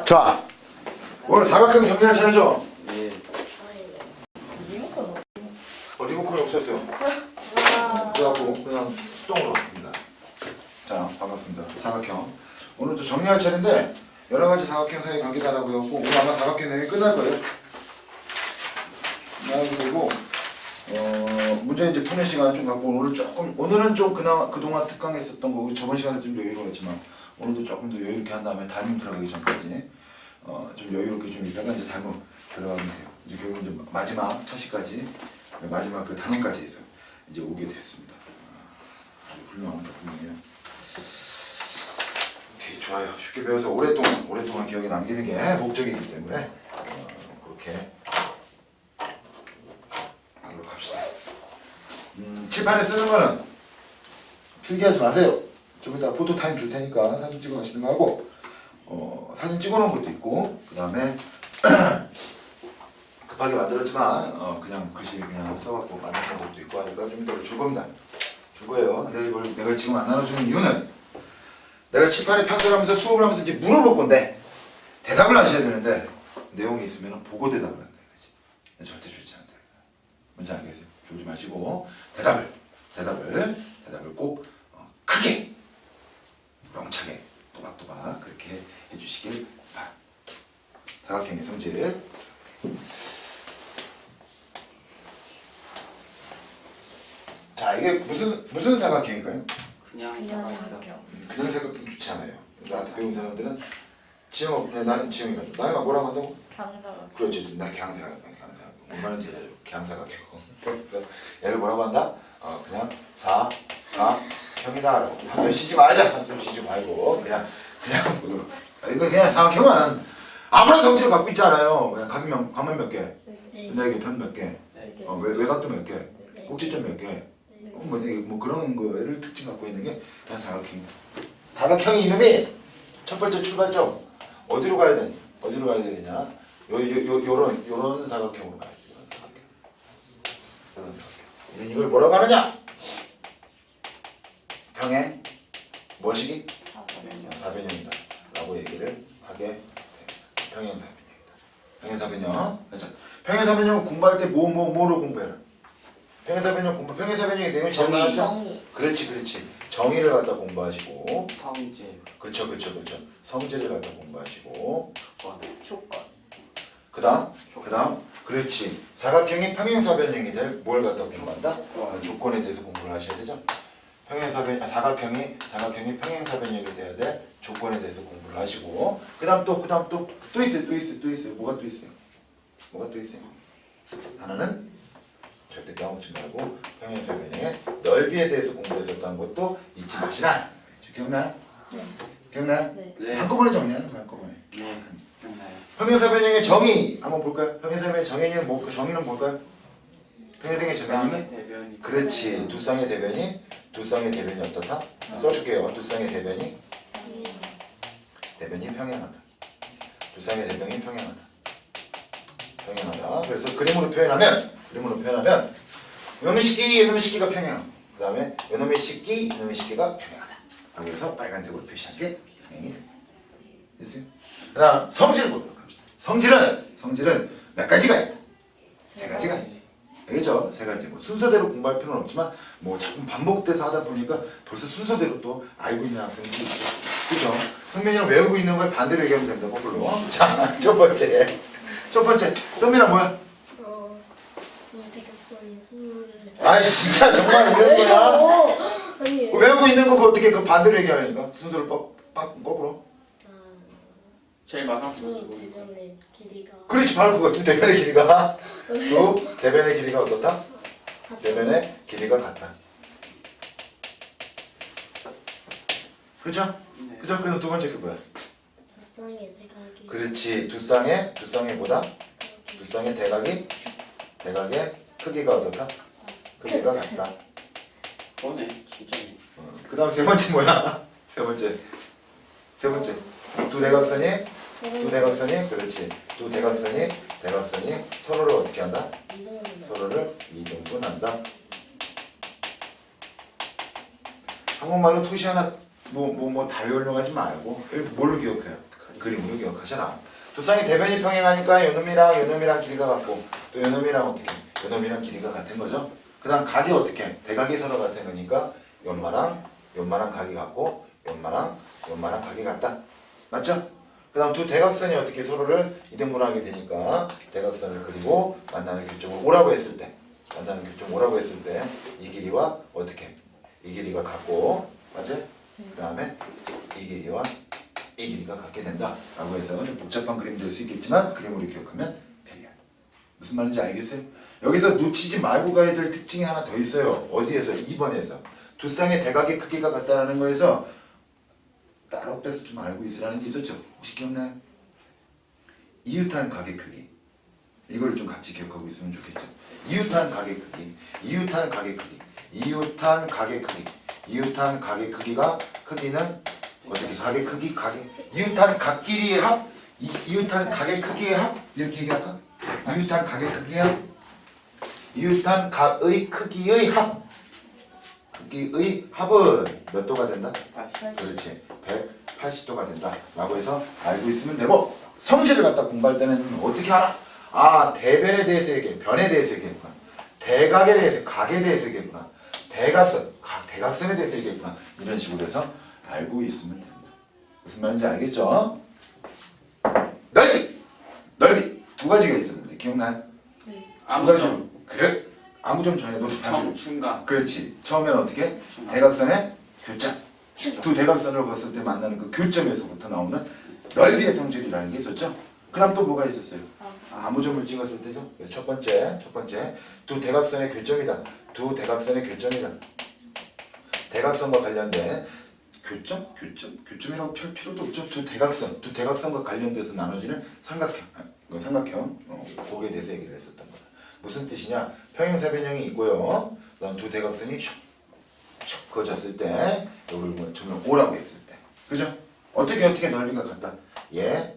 자, 오늘 사각형 정리할 차례죠? 예. 리모컨이 없었어요. 그래갖고 그냥 수동으로 합니다. 자, 반갑습니다. 사각형. 오늘도 정리할 차례인데 여러 가지 사각형 사이 관계다라고 해갖고 오늘 아마 사각형 내용이 끝날 거예요. 그리고 문제 이제 푸는 시간 좀 갖고 오늘은 좀 그동안 특강했었던 거고 저번 시간에 좀 여유로웠지만 오늘도 조금 더 여유롭게 한 다음에 담임 들어가기 전까지 좀 여유롭게 좀 있다가 이제 담임 들어가면 돼요. 이제 결국 이제 마지막 차시까지 마지막 그 단원까지 해서 이제 오게 됐습니다. 아주 훌륭합니다. 훌륭해요. 오케이, 좋아요. 쉽게 배워서 오랫동안 기억에 남기는 게 목적이기 때문에 그렇게 하도록 합시다. 칠판에 쓰는 거는 필기하지 마세요. 좀 이따 포토 타임 줄 테니까 사진 찍어 가시는 거 하고 사진 찍어 놓은 것도 있고 그 다음에 급하게 만들었지만 그냥 글씨 그냥 써갖고 만드는 것도 있고 하니까 좀 이따 줄 겁니다. 줄 거예요. 근데 이걸 내가 지금 안 나눠주는 이유는 내가 칠판에 판결하면서 수업을 하면서 이제 물어볼 건데 대답을 하셔야 되는데 내용이 있으면 보고 대답을 한다 이거지. 절대 줄지 않는다. 뭔지 알겠어요? 졸지 마시고 대답을 꼭 크게 명차게 또박또박 그렇게 해주시길 바랍니다. 사각형의 성질. 자, 이게 무슨 사각형일까요? 그냥 사각형. 그냥 사각형 좋지 않아요. 나한테 배운 사람들은 나는 지영이라서 나이가 뭐라고 한다고? 경사각. 그렇지, 나 경사각. 얼마나 제대로 경사각형. 그래서 얘를 뭐라고 한다? 그냥 사각형이다라고. 한손 쉬지 말자. 한손 쉬지 말고 그냥 이거 그냥 사각형은 아무런 성질을 갖고 있지 않아요. 그냥 가면 몇 개, 네 개, 편 몇 개, 외곽도 몇 개, 꼭지점 몇 개. 뭐 그런 거를 특징 갖고 있는 게 그냥 사각형이다. 사각형의 이놈이 첫 번째 출발점 어디로 가야 되느냐? 요런 사각형으로 가야 돼. 요런 사각형. 우리는 이걸 뭐라고 하느냐? 평행 뭐시기? 사변형이다 라고 얘기를 하게 됩니다. 평행사변형이다. 평행사변형. 그렇죠? 평행사변형 공부할 때 뭐로 공부해라? 평행사변형의 내용이 제일 많죠? 정의. 그렇지. 정의를 갖다 공부하시고. 성질, 그쵸. 성질을 갖다 공부하시고. 조건. 그다음. 그렇지. 사각형이 평행사변형이 될 뭘 갖다 공부한다? 조건에 대해서 공부를 하셔야 되죠. 사각형이 평행사변형이 돼야 될 조건에 대해서 공부를 하시고. 그다음 또 있어요. 뭐가 또 있어요? 하나는 절대 까먹지 말고 평행사변형의 넓이에 대해서 공부했었던 것도 잊지 마시라. 기억나요? 네. 기억나요? 네. 한꺼번에 정리하는 거야, 한꺼번에. 네, 기억나요. 평행사변형의 정의 한번 볼까요? 평행사변형의 정의는 뭘까요? 평행사변형의 정의는 대변이. 그렇지. 두 쌍의 대변이 어떻다? 써줄게요. 두 쌍의 대변이 평행하다. 두 쌍의 대변이 평행하다. 그래서 그림으로 표현하면 이놈의 식기가 평행하고 그 다음에 이놈의 식기가 평행하다. 그래서 빨간색으로 표시한 게 평행이 됩니다. 됐어요? 그 다음 성질을 보도록 합시다. 성질은 몇 가지가 있다. 세 가지가 있어요. 알겠죠? 세 가지. 뭐 순서대로 공부할 필요는 없지만 뭐 자꾸 반복돼서 하다 보니까 벌써 순서대로 또 알고 있는 학생들이 있죠. 그죠? 성민이는 외우고 있는 걸 반대로 얘기하면 됩니다. 거꾸로. 자, 첫 번째. 성민아 뭐야? 대각선이 스물을. 아이 진짜 정말 이런 거야? 아니. 외우고 있는 거 어떻게 그 반대로 얘기하니까 순서를 거꾸로? 제일 마지막 두 문제. 대변의 길이가. 그렇지, 바로 그거. 두 대변의 길이가 어떻다? 대변의 길이가 같다. 그죠? 네. 그죠? 그럼 두 번째 게 뭐야? 두 쌍의 대각이. 그렇지. 두 쌍의 뭐다? 두 쌍의 대각의 크기가 어떻다? 크기가 같다. 그거네, 진짜네. 그 다음 세 번째 뭐야? 세 번째. 두 대각선이 그렇지. 두 대각선이 서로를 어떻게 한다? 서로를 이등분한다. 한국말로 토시 하나 다 외우려고 하지 말고 뭘로 기억해요? 그림으로 기억하셔라. 두 쌍의 대변이 평행하니까 요놈이랑 길이가 같고 또 요놈이랑 어떻게? 요놈이랑 길이가 같은 거죠. 그 다음 각이 어떻게? 대각이 서로 같은 거니까 연마랑 각이 같고 연마랑 각이 같다. 맞죠? 그 다음 두 대각선이 어떻게 서로를 이등분하게 되니까 대각선을 그리고 만나는 교점을 오라고 했을 때 이 길이와 어떻게? 이 길이가 같고 맞지? 그 다음에 이 길이와 이 길이가 같게 된다 라고 해서 좀 복잡한 그림이 될 수 있겠지만 그림으로 기억하면 편해요. 무슨 말인지 알겠어요? 여기서 놓치지 말고 가야 될 특징이 하나 더 있어요. 어디에서? 2번에서 두 쌍의 대각의 크기가 같다는 거에서 따로 빼서 좀 알고 있으라는 게 있었죠. 혹시 기억나요? 이웃한 각의 크기 이걸 좀 같이 기억하고 있으면 좋겠죠. 이웃한 각의 크기가 크기는 어떻게 각의 크기 이웃한 각끼리의 합 이웃한 각의 크기의 합 이렇게 얘기할까? 이웃한 각의 크기의 합 이웃한 각의 크기의 합은 몇 도가 된다? 그렇지 180도가 된다 라고 해서 알고 있으면 되고 성질을 갖다 공부할 때는 어떻게 알아? 아 대변에 대해서 얘기해 변에 대해서 얘기했구나 대각에 대해서 각에 대해서 얘기했구나 대각선에 대해서 얘기했구나 이런 식으로 해서 알고 있으면 됩니다. 무슨 말인지 알겠죠? 넓이 두 가지가 있었는데 기억나요? 네. 두 가지 그래 아무 점 전에도 중간 그렇지 처음에는 어떻게? 중간. 대각선의 교점 두 대각선을 봤을 때 만나는 그 교점에서부터 나오는 넓이의 성질이라는 게 있었죠. 그 다음 또 뭐가 있었어요? 아무 점을 찍었을 때죠. 그래서 첫 번째 두 대각선의 교점이다. 대각선과 관련된 교점이라고 펼 필요도 없죠. 두 대각선과 관련돼서 나눠지는 삼각형 거기에 대해서 얘기를 했었던 거다. 무슨 뜻이냐? 평행사변형이 있고요. 그다음 두 대각선이 슉 그어졌을 때 여기를 점을 오라고 했을 때 그죠? 어떻게 넓이가 같다. 얘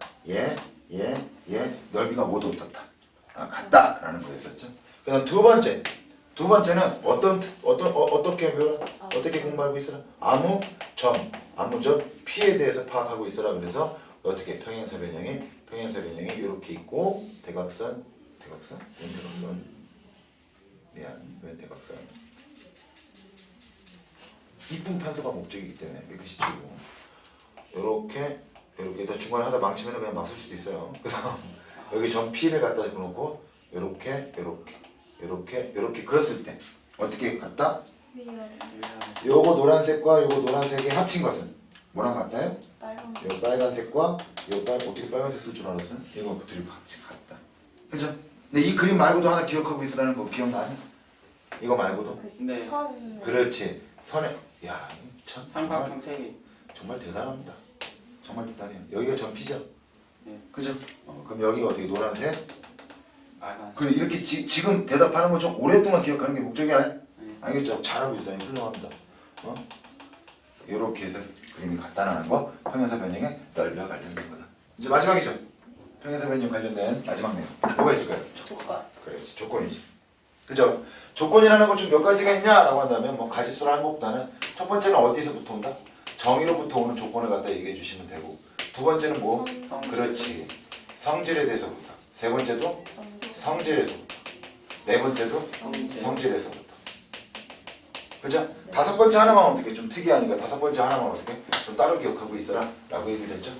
넓이가 모두 어떻다. 같다라는 거였었죠. 그다음 두 번째는 어떻게 배워라? 어떻게 공부하고 있으라? 아무 점 P에 대해서 파악하고 있으라. 그래서 어떻게 평행사변형이 이렇게 있고 대각선 웬 대각선 이쁜 판서가 목적이기 때문에 깨끗이 치고 이렇게 다 중간에 하다 망치면 그냥 막 쓸 수도 있어요. 그래서 여기 점 P를 갖다 놓고 이렇게 그렸을 때 어떻게 같다? 요거 노란색과 요거 노란색이 합친 것은 뭐랑 같아요? 요 빨간색과 어떻게 빨간색 쓸 줄 알았어요? 이거 둘이 같이 같다. 그죠? 근데 이 그림 말고도 하나 기억하고 있으라는 거 기억나요? 이거 말고도? 네. 그렇지. 선에 참 삼각형 3개 정말 대단합니다. 정말 대단해요. 여기가 점 P죠? 네. 그죠? 그럼 여기가 어떻게 노란색? 빨간 그럼 이렇게 지금 대답하는 거 좀 오랫동안 기억하는 게 목적이 아니야? 네. 알겠죠? 잘하고 있어요. 훌륭합니다. 이렇게 해서 그림이 간단한 거 평행사 변형의 넓이와 관련된 거다. 이제 마지막이죠. 평행사 변형 관련된 마지막 내용 뭐가 있을까요? 조건. 그렇지 조건이지. 그죠? 조건이라는 건 좀 몇 가지가 있냐라고 한다면 뭐 가지수라는 것보다는 첫 번째는 어디서부터 온다? 정의로부터 오는 조건을 갖다 얘기해 주시면 되고 두 번째는 뭐? 그렇지 성질에 대해서부터 세 번째도 성질에서부터 네 번째도 성질에서부터 그죠? 다섯 번째 하나만 어떻게 좀 특이하니까 다섯 번째 하나만 어떻게 좀 따로 기억하고 있어라 라고 얘기를 했죠.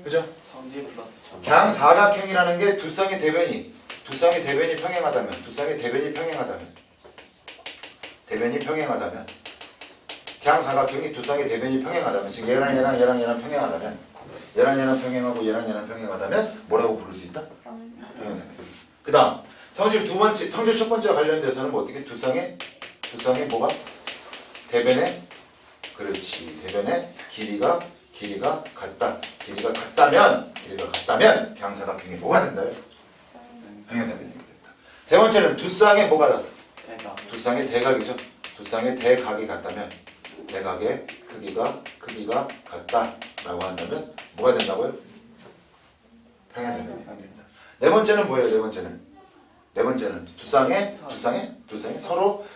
그죠? 성질 플러스 점 그냥 사각형이라는 게 두 쌍의 대변이 평행하다면 그냥 사각형이 두 쌍의 대변이 평행하다면 지금 얘랑 평행하다면 얘랑 평행하다면 뭐라고 부를 수 있다? 평행사각형. 그 다음 성질 첫 번째와 관련돼서는 뭐 어떻게 두 쌍의 뭐가? 대변의 길이가 같다면 그냥 사각형이 뭐가 된다요? 평행사변형이 된다. 세 번째는 두 쌍의 뭐가 같다? 두 쌍의 대각이죠. 두 쌍의 대각이 같다면 대각의 크기가 같다라고 한다면 뭐가 된다고요? 평행사변형이 된다. 네 번째는 뭐예요? 네 번째는 두 쌍의 서로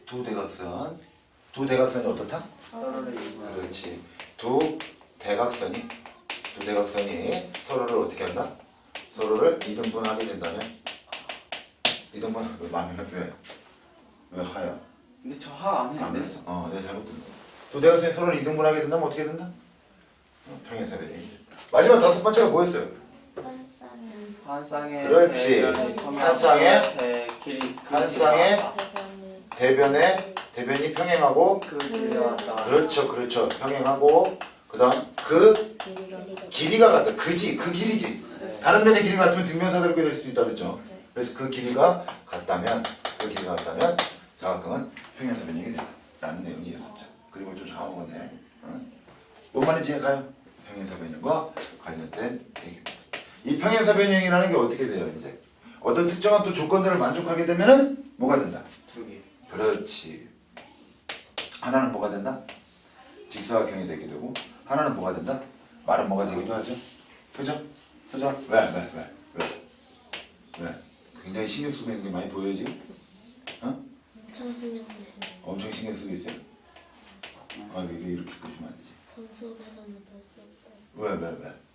두 대각선 두 대각선이 어떻다? 서로를 이루는 그렇지. 두 대각선이 서로를 어떻게 한다? 서로를 이등분하게 된다면 이등분 왜 하야? 근데 저 하 안 안 했는데. 했어? 내가 잘못 들은 거야. 두 대각선이 서로를 이등분하게 된다면 어떻게 된다? 평행사변형이 된다. 마지막 다섯 번째가 뭐였어요? 환상은 한 쌍의 그렇지. 대변이 한 쌍의 대 길이 한 쌍의 대변은 대변이 평행하고 그 길이가 왔다. 그렇죠 평행하고 그다음 그 길이가 길이가 같다. 그 길이지. 네. 다른 변의 길이가 같으면 등변사다르게 될 수도 있다 그랬죠. 네. 그래서 그 길이가 같다면 사각형은 평행사변형이 된다라는 내용이었었죠. 그림을 좀 잡아보네. 뭔 말인지 가요? 평행사변형과 관련된 얘기입니다. 이 평행사변형이라는 게 어떻게 돼요? 이제 어떤 특정한 또 조건들을 만족하게 되면은 뭐가 된다? 두 개. 그렇지. 하나는 뭐가 된다? 직사각형이 되게 되고 하나는 뭐가 된다? 말은 뭐가 되기도 하죠. 그죠? 왜? 굉장히 신경 쓰고 있는 게 많이 보여요 지금? 엄청 신경 쓰시는 엄청 신경 쓰고 있어요. 이게 이렇게 보시면 안 되지. 본 수업에서는 볼 수 없다. 왜?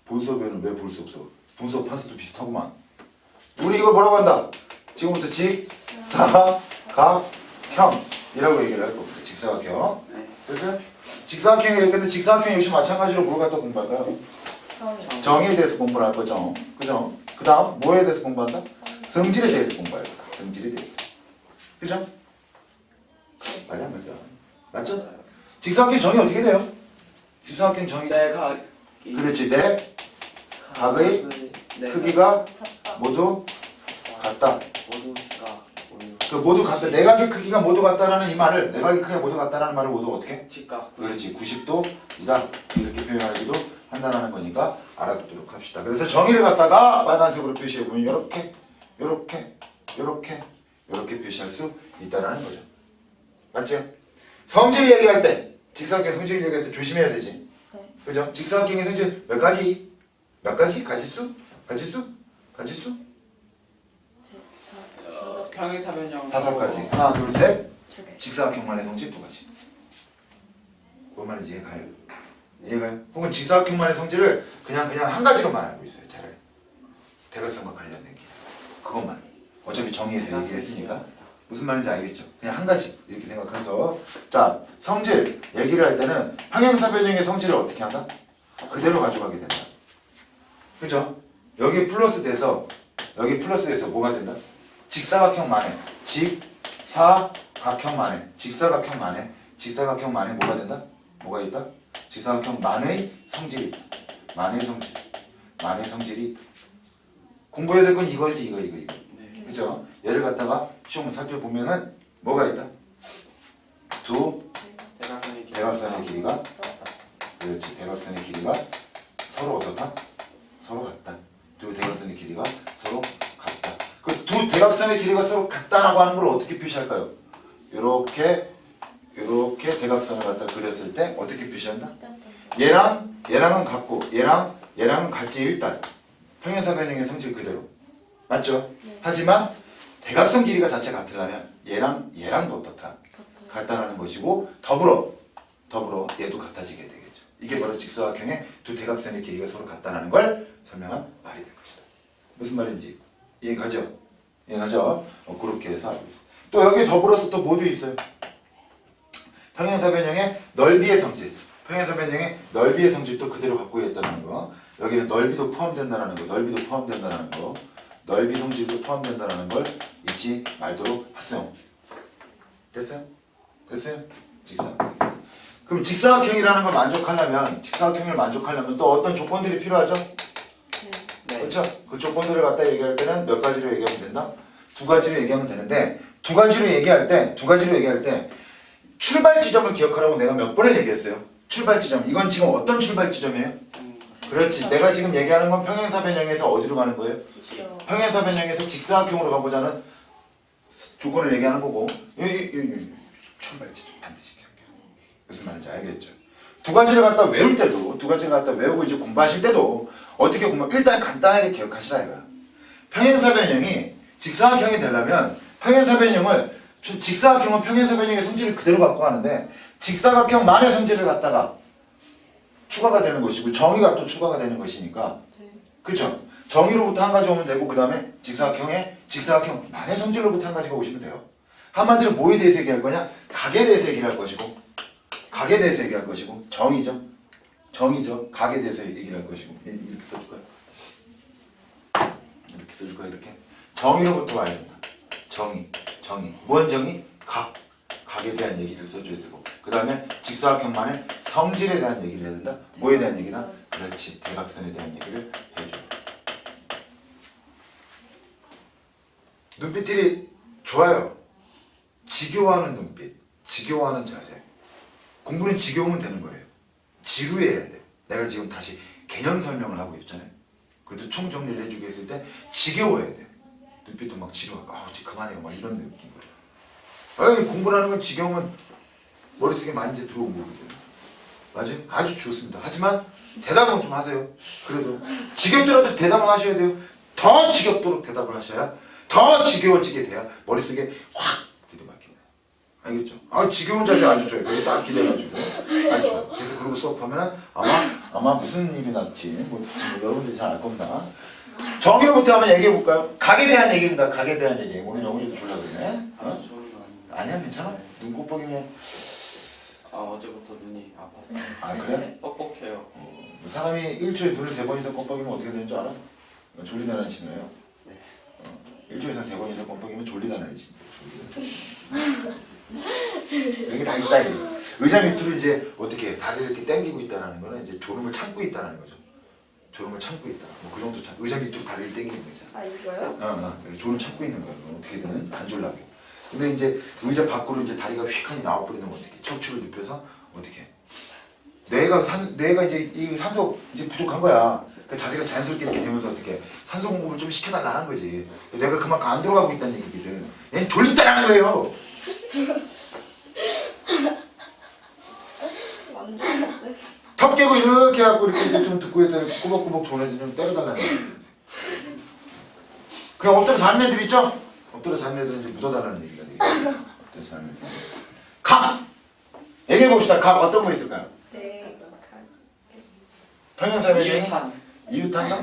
본수업에는 왜 볼 수 없어? 본수업 판서도 비슷하구만. 우리 이거 뭐라고 한다? 지금부터 직사각형이라고 얘기를 할 겁니다. 직사각형. 네. 그래서 직사각형이 되겠는데 직사각형 역시 마찬가지로 뭘 갖다 공부할까요? 정의에 대해서 공부를 할 거죠. 그죠? 그 다음 뭐에 대해서 공부한다? 성질에 대해서 공부할 거다. 성질에 대해서. 그죠? 맞죠? 직사각형 정의 어떻게 돼요? 직사각형 정의. 내가 그렇지. 내 각의 크기가 모두 같다. 그 모두 같다. 내각의 크기가 모두 같다라는 이 말을 내각의 크기가 모두 같다라는 말을 모두 어떻게? 직각. 그렇지. 90도이다. 이렇게 표현하기도 한다는 거니까 알아두도록 합시다. 그래서 정의를 갖다가 빨간색으로 표시해 보면 이렇게 표시할 수 있다라는 거죠. 맞죠? 성질 얘기할 때 직사각형 성질 얘기할 때 조심해야 되지. 네. 그죠? 직사각형의 성질 몇 가지? 가지수? 평행사변형. 5가지. 하나, 둘, 셋. 두 개. 직사각형만의 성질 2가지. 뭔 말인지 이해가요? 혹은 직사각형만의 성질을 그냥 한 가지로만 알고 있어요. 차라리 대각선과 관련된 게 그것만. 어차피 정의에서 얘기했으니까 무슨 말인지 알겠죠? 그냥 한 가지 이렇게 생각해서 자 성질 얘기를 할 때는 평행사변형의 성질을 어떻게 한다? 그대로 가져가게 된다. 그죠? 여기 플러스 돼서 뭐가 된다? 직사각형만에 뭐가 된다? 뭐가 있다? 직사각형만의 성질이 있다. 만의 성질이 있다. 공부해야 될 건 이거지 이거. 네. 그죠? 얘를 갖다가 시험을 살펴보면은 뭐가 있다? 두 대각선의 길이가 그렇지. 대각선의 길이가 서로 어떻다? 서로 같다. 두 대각선의 길이가 서로 같다. 그 두 대각선의 길이가 서로 같다라고 하는 걸 어떻게 표시할까요? 이렇게 대각선을 갖다 그렸을 때 어떻게 표시한다? 얘랑은 같고 얘랑은 같지 일단. 평행사변형의 성질 그대로. 맞죠? 네. 하지만 대각선 길이가 자체 같으려면 얘랑도 어떻다? 같다라는 것이고 더불어 얘도 같아지게 되겠죠. 이게 바로 직사각형의 두 대각선의 길이가 서로 같다라는 걸 설명한 말이 될 것이다. 무슨 말인지 이해가죠? 그렇게 해서 알고 있어요. 또 여기 더불어서 또 뭐도 있어요? 평행사변형의 넓이의 성질. 평행사변형의 넓이의 성질도 그대로 갖고 있다는 거. 여기는 넓이도 포함된다는 거. 넓이 성질도 포함된다는 걸 잊지 말도록 하세요. 됐어요? 직사각형. 그럼 직사각형이라는 걸 직사각형을 만족하려면 또 어떤 조건들이 필요하죠? 네. 그렇죠? 그 조건들을 갖다 얘기할 때는 몇 가지로 얘기하면 된다? 2가지로 얘기하면 되는데 2가지로 얘기할 때 출발 지점을 기억하라고 내가 몇 번을 얘기했어요. 출발 지점. 이건 지금 어떤 출발 지점이에요? 그렇지. 내가 지금 얘기하는 건 평행사변형에서 어디로 가는 거예요? 평행사변형에서 직사각형으로 가보자는 조건을 얘기하는 거고 출발 지점 반드시 기억해요. 무슨 말인지 알겠죠? 2가지를 갖다 외울 때도 2가지를 갖다 외우고 이제 공부하실 때도 어떻게 공부? 일단 간단하게 기억하시라 이거야. 평행사변형이 직사각형이 되려면 직사각형은 평행사변형의 성질을 그대로 갖고 하는데 직사각형만의 성질을 갖다가 추가가 되는 것이고 정의가 또 추가가 되는 것이니까 네. 그렇죠? 정의로부터 한 가지 오면 되고 그 다음에 직사각형만의 성질로부터 한 가지가 오시면 돼요. 한마디로 뭐에 대해서 얘기할 거냐? 각에 대해서 얘기할 것이고 각에 대해서 얘기할 것이고 정의죠. 각에 대해서 얘기를 할 것이고 이렇게 써줄까요? 이렇게 써줄까요? 이렇게 정의로부터 와야 된다. 정의 뭔 정의? 각에 대한 얘기를 써줘야 되고 그 다음에 직사각형만의 성질에 대한 얘기를 해야 된다. 뭐에 대한 얘기다? 그렇지, 대각선에 대한 얘기를 해줘야 돼. 눈빛이 좋아요. 지겨워하는 눈빛, 지겨워하는 자세. 공부는 지겨우면 되는 거예요. 지루해야 돼. 내가 지금 다시 개념 설명을 하고 있잖아요. 그래도 총정리를 해주게 했을 때 지겨워야 돼. 눈빛도 막 지루하고 이제 그만해요 막 이런 느낌 거예요. 공부라는 건 지겨우면 머릿속에 많이 이제 들어온 거거든요. 맞아요? 아주 좋습니다. 하지만 대답은 좀 하세요. 그래도 지겹더라도 대답은 하셔야 돼요. 더 지겹도록 대답을 하셔야 더 지겨워지게 돼야 머릿속에 확 들이박힙니다. 알겠죠? 지겨운 자세 아주 좋아요. 그게 딱 기대가지고 아주 좋아요. 그래서 그러고 수업하면은 아마 무슨 일이 났지 뭐 여러분들이 잘 알 겁니다. 정의로부터 한번 얘기해 볼까요? 각에 대한 얘기입니다. 각에 대한 얘기. 오늘 영어도 졸라 그러네. 아주 좋은 거 아닌가요? 아니야 괜찮아. 눈 곱벅이면 어제부터 눈이 아팠어요. 그래? 뻑뻑해요. 사람이 일주일에 눈을 3번 이상 껌뻑이면 어떻게 되는 줄 알아? 졸리다는 신호예요. 네. 일주일에 3번 이상 껌뻑이면 졸리다는 신호예요. 이게 다 있다 이거. 의자 밑으로 이제 어떻게 다리를 이렇게 당기고 있다는 거는 이제 졸음을 참고 있다는 거죠. 졸음을 참고 있다. 뭐 그 정도 참. 의자 밑으로 다리를 당기는 거잖아. 이거요? 졸음 참고 있는 거예요. 어떻게든 안 졸라게. 근데 이제 의자 밖으로 이제 다리가 휙하니 나와버리면 어떻게? 척추를 눕혀서 어떻게? 뇌가 이제 이 산소 이제 부족한 거야. 그 자세가 자연스럽게 이렇게 되면서 어떻게 산소 공급을 좀 시켜달라는 거지. 내가 그만큼 안 들어가고 있다는 얘기거든. 얘는 졸립다라는 거예요. 완전 못됐어. 턱 깨고 이렇게 하고 이렇게 이제 좀 듣고 있다가 꾸벅꾸벅 좋은 애들 좀 때려달라는 거야. 그냥 엎드려 자는 애들 있죠? 엎드려 자는 애들은 이제 묻어달라는 얘기가 되겠죠. 엎드려 자는 애들. 각! 얘기해봅시다. 각 어떤 거 있을까요? 네. 평행사변이 이유탄.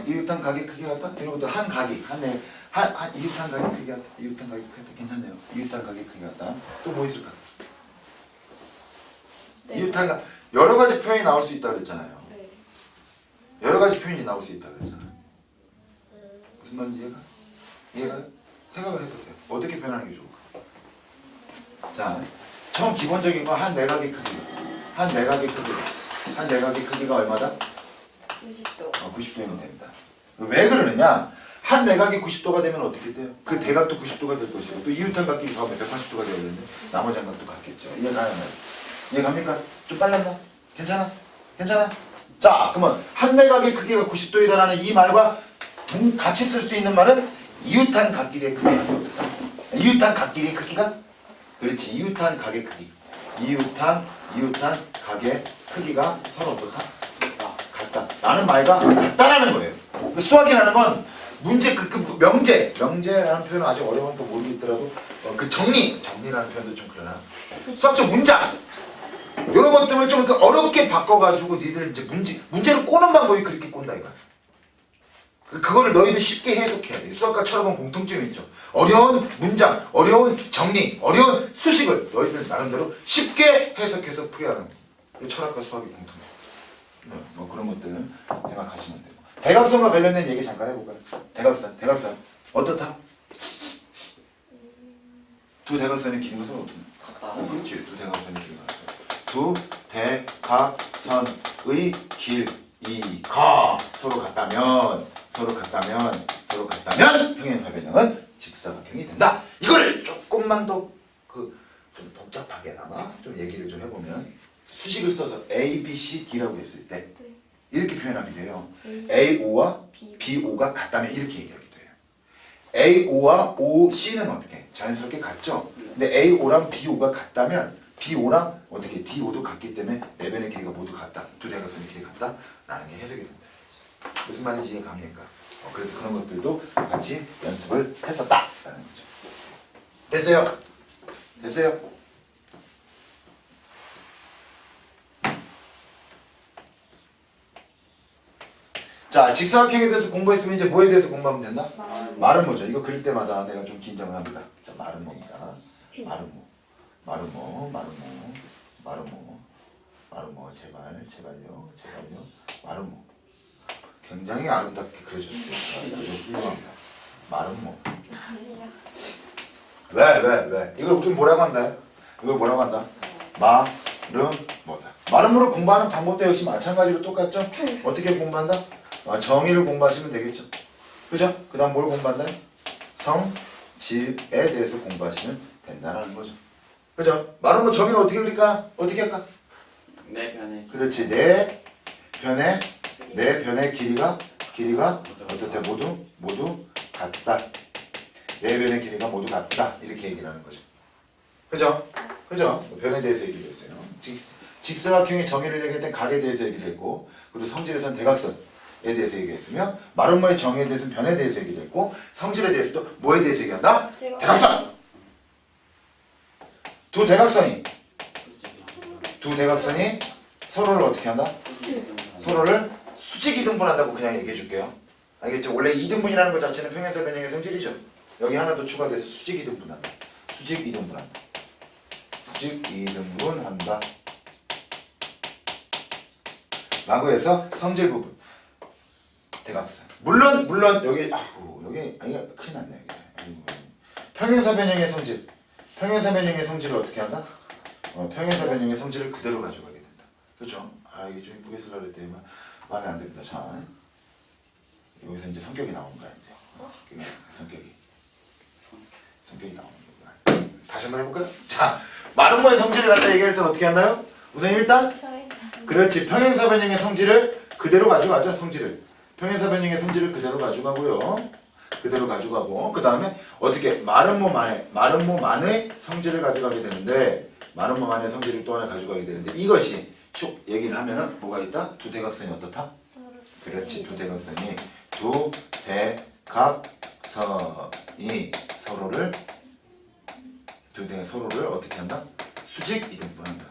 이웃한 각의 크기 같다? 이런 것도 한 각이 이웃한 각의 크기 같다. 이웃한 각의 크기 같다. 괜찮네요. 이웃한 각의 크기 같다. 또 뭐 있을까? 네. 이웃한 각 여러 가지 표현이 나올 수 있다 그랬잖아요. 네. 여러 가지 표현이 나올 수 있다 그랬잖아요. 무슨 말인지 이해가요? 생각을 해보세요. 어떻게 표현하는 게 좋을까? 자, 처음 기본적인 거 한 내각의 크기. 한 내각의 크기가 얼마다? 90도. 90도이면 됩니다. 왜 그러느냐? 한 내각이 90도가 되면 어떻게 돼요? 그 대각도 90도가 될 것이고 또 이웃한 각이 가면 180도가 되었는데 나머지 한 각도 같겠죠. 이해가요? 이해갑니까? 좀 빨랐나? 괜찮아? 자, 그러면 한 내각의 크기가 90도이다라는 이 말과 같이 쓸 수 있는 말은 이웃한 각끼리의 크기입니다. 이웃한 각끼리의 크기가? 그렇지. 이웃한 각의 크기. 이웃한 각의 크기가 서로 어떻다? 같다. 라는 말과 같다라는 거예요. 그 수학이라는 건 문제 명제라는 표현은 아직 어려운 거 모르겠더라도 그 정리라는 표현도 좀 그러나 수학적 문장 이런 것들을 좀 어렵게 바꿔가지고 니들 이제 문제를 꼬는 방법이 그렇게 꼰다 이거야. 그거를 너희들 쉽게 해석해야 돼. 수학과 철학은 공통점이 있죠. 어려운 문장, 어려운 정리, 어려운 수식을 너희들 나름대로 쉽게 해석해서 풀어야 하는 거야. 철학과 수학의 공통점. 뭐 그런 것들 생각하시면 되고. 대각선과 관련된 얘기 잠깐 해볼까요? 대각선 어떻다? 두 대각선의 길이가 서로 어떻나? 그렇지. 두 대각선의 길이가 두 대각선의 길이가 서로 같다면 평행사변형은 직사각형이 된다. 이걸 조금만 더 좀 복잡하게나마 좀 얘기를 좀 해보면 수식을 써서 A, B, C, D라고 했을 때 이렇게 표현하게 돼요. AO와 BO가 같다면 이렇게 얘기하게 돼요. AO와 OC는 어떻게? 자연스럽게 같죠? 근데 AO랑 BO가 같다면 BO랑 어떻게 DO도 같기 때문에 내변의 길이가 모두 같다. 두 대각선의 길이가 같다. 라는 게 해석이 된다. 무슨 말인지 이해가 갑니까? 그래서 그런 것들도 같이 연습을 했었다. 라는 거죠. 됐어요? 자, 직사각형에 대해서 공부했으면 이제 뭐에 대해서 공부하면 된다? 말은 말은 뭐죠? 이거 그릴 때마다 내가 좀 긴장을 합니다. 자, 말은 뭡니다. 말은 뭐? 말은 뭐? 말은 뭐? 말은 뭐? 말은 뭐? 제발요. 말은 뭐? 굉장히 아름답게 그려줬어요. 훌륭합니다. 말은 뭐? 아니야. 왜? 이걸 우리 뭐라고 한다? 이걸 뭐라고 한다? 말은 뭐다? 말은 뭐를 공부하는 방법도 역시 마찬가지로 똑같죠? 어떻게 공부한다? 정의를 공부하시면 되겠죠? 그죠? 그 다음 뭘 공부한다? 성질에 대해서 공부하시면 된다는 거죠. 그죠? 말은 뭐 정의는 어떻게 그릴까? 어떻게 할까? 내 변에 그렇지. 내 변의 길이가 어떨 때 모두 같다. 내 변의 길이가 모두 같다. 이렇게 얘기를 하는 거죠. 그죠? 변에 대해서 얘기를 했어요. 직사각형의 정의를 얘기할 땐 각에 대해서 얘기를 했고, 그리고 성질에서는 대각선에 대해서 얘기했으며, 말은 뭐의 정의에 대해서는 변에 대해서 얘기를 했고, 성질에 대해서도 뭐에 대해서 얘기한다? 대각선! 두 대각선이 서로를 어떻게 한다? 서로를 수직 이등분한다고 그냥 얘기해 줄게요. 알겠죠? 원래 이등분이라는 것 자체는 평행사 변형의 성질이죠. 여기 하나 더 추가돼서 수직 이등분한다. 수직 이등분한다. 라고 해서 성질 부분 대각선. 물론 여기 아니가 큰일 났네. 평행사 변형의 성질을 어떻게 한다? 평행사 변형의 성질을 그대로 가져가게 된다. 그렇죠? 이게 좀 이쁘게 쓰려고 했더니만 마음에 안 듭니다. 자, 여기서 이제 성격이 나오는 거야 이제. 성격이 나오는 거야. 다시 한번 해볼까요? 자, 말은 뭐의 성질을 갖다 얘기할 때 어떻게 하나요? 우선 일단 그렇지. 평행사 변형의 성질을 그대로 가져가죠. 평행사 변형의 성질을 그대로 가져가고요. 그 다음에 어떻게 말은 뭐만의 성질을 가져가게 되는데, 말은 뭐만의 성질을 또 하나 가져가게 되는데, 이것이 쭉 얘기를 하면은 뭐가 있다? 두 대각선이 어떻다? 그렇지. 두 대각선이 서로를 어떻게 한다? 수직 이등분한다.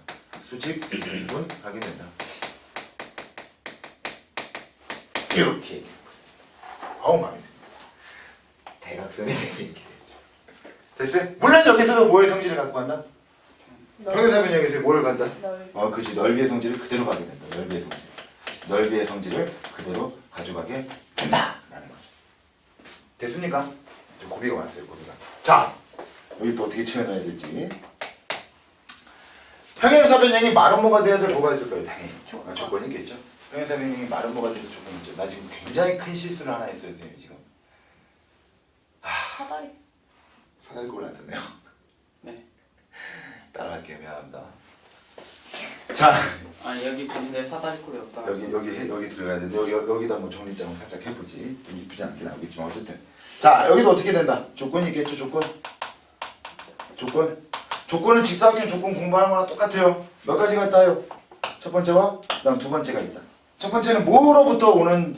수직이등분하게 된다. 이렇게 마음에 듭니다. 대각선이 생기게 되죠. 됐어요? 물론 여기서도 뭐의 성질을 갖고 간다? 평행사 변형에서 뭘 간다? 그렇지. 넓이의 성질을 그대로 가게 된다. 넓이의 성질을 그대로 가져가게 된다 라는 거죠. 됐습니까? 고비가 왔어요. 자, 여기 또 어떻게 채워넣어야 될지. 평행사 변형이 말은 뭐가 돼야 될 뭐가 있을까요? 당연히 조건이 있겠죠. 평행사 변형이 말은 뭐가 돼야 될 조건이 있죠. 나 지금 굉장히 큰 실수를 하나 했어요, 선생님 지금. 사다리 꼴을 안 썼네요. 네. 따라갈게요. 미안합니다. 자, 여기 근데 사다리 꼴이 없다. 여기 들어가야 되는데 여기다 뭐 정리장을 살짝 해보지. 좀 이쁘지 않게 나오겠지만 어쨌든. 자, 여기도 어떻게 된다? 조건이 있겠죠. 조건은 직사각형 조건 공부하는 거랑 똑같아요. 몇 가지가 있다요? 첫 번째와 그다음 두 번째가 있다. 첫 번째는 뭐로부터 오는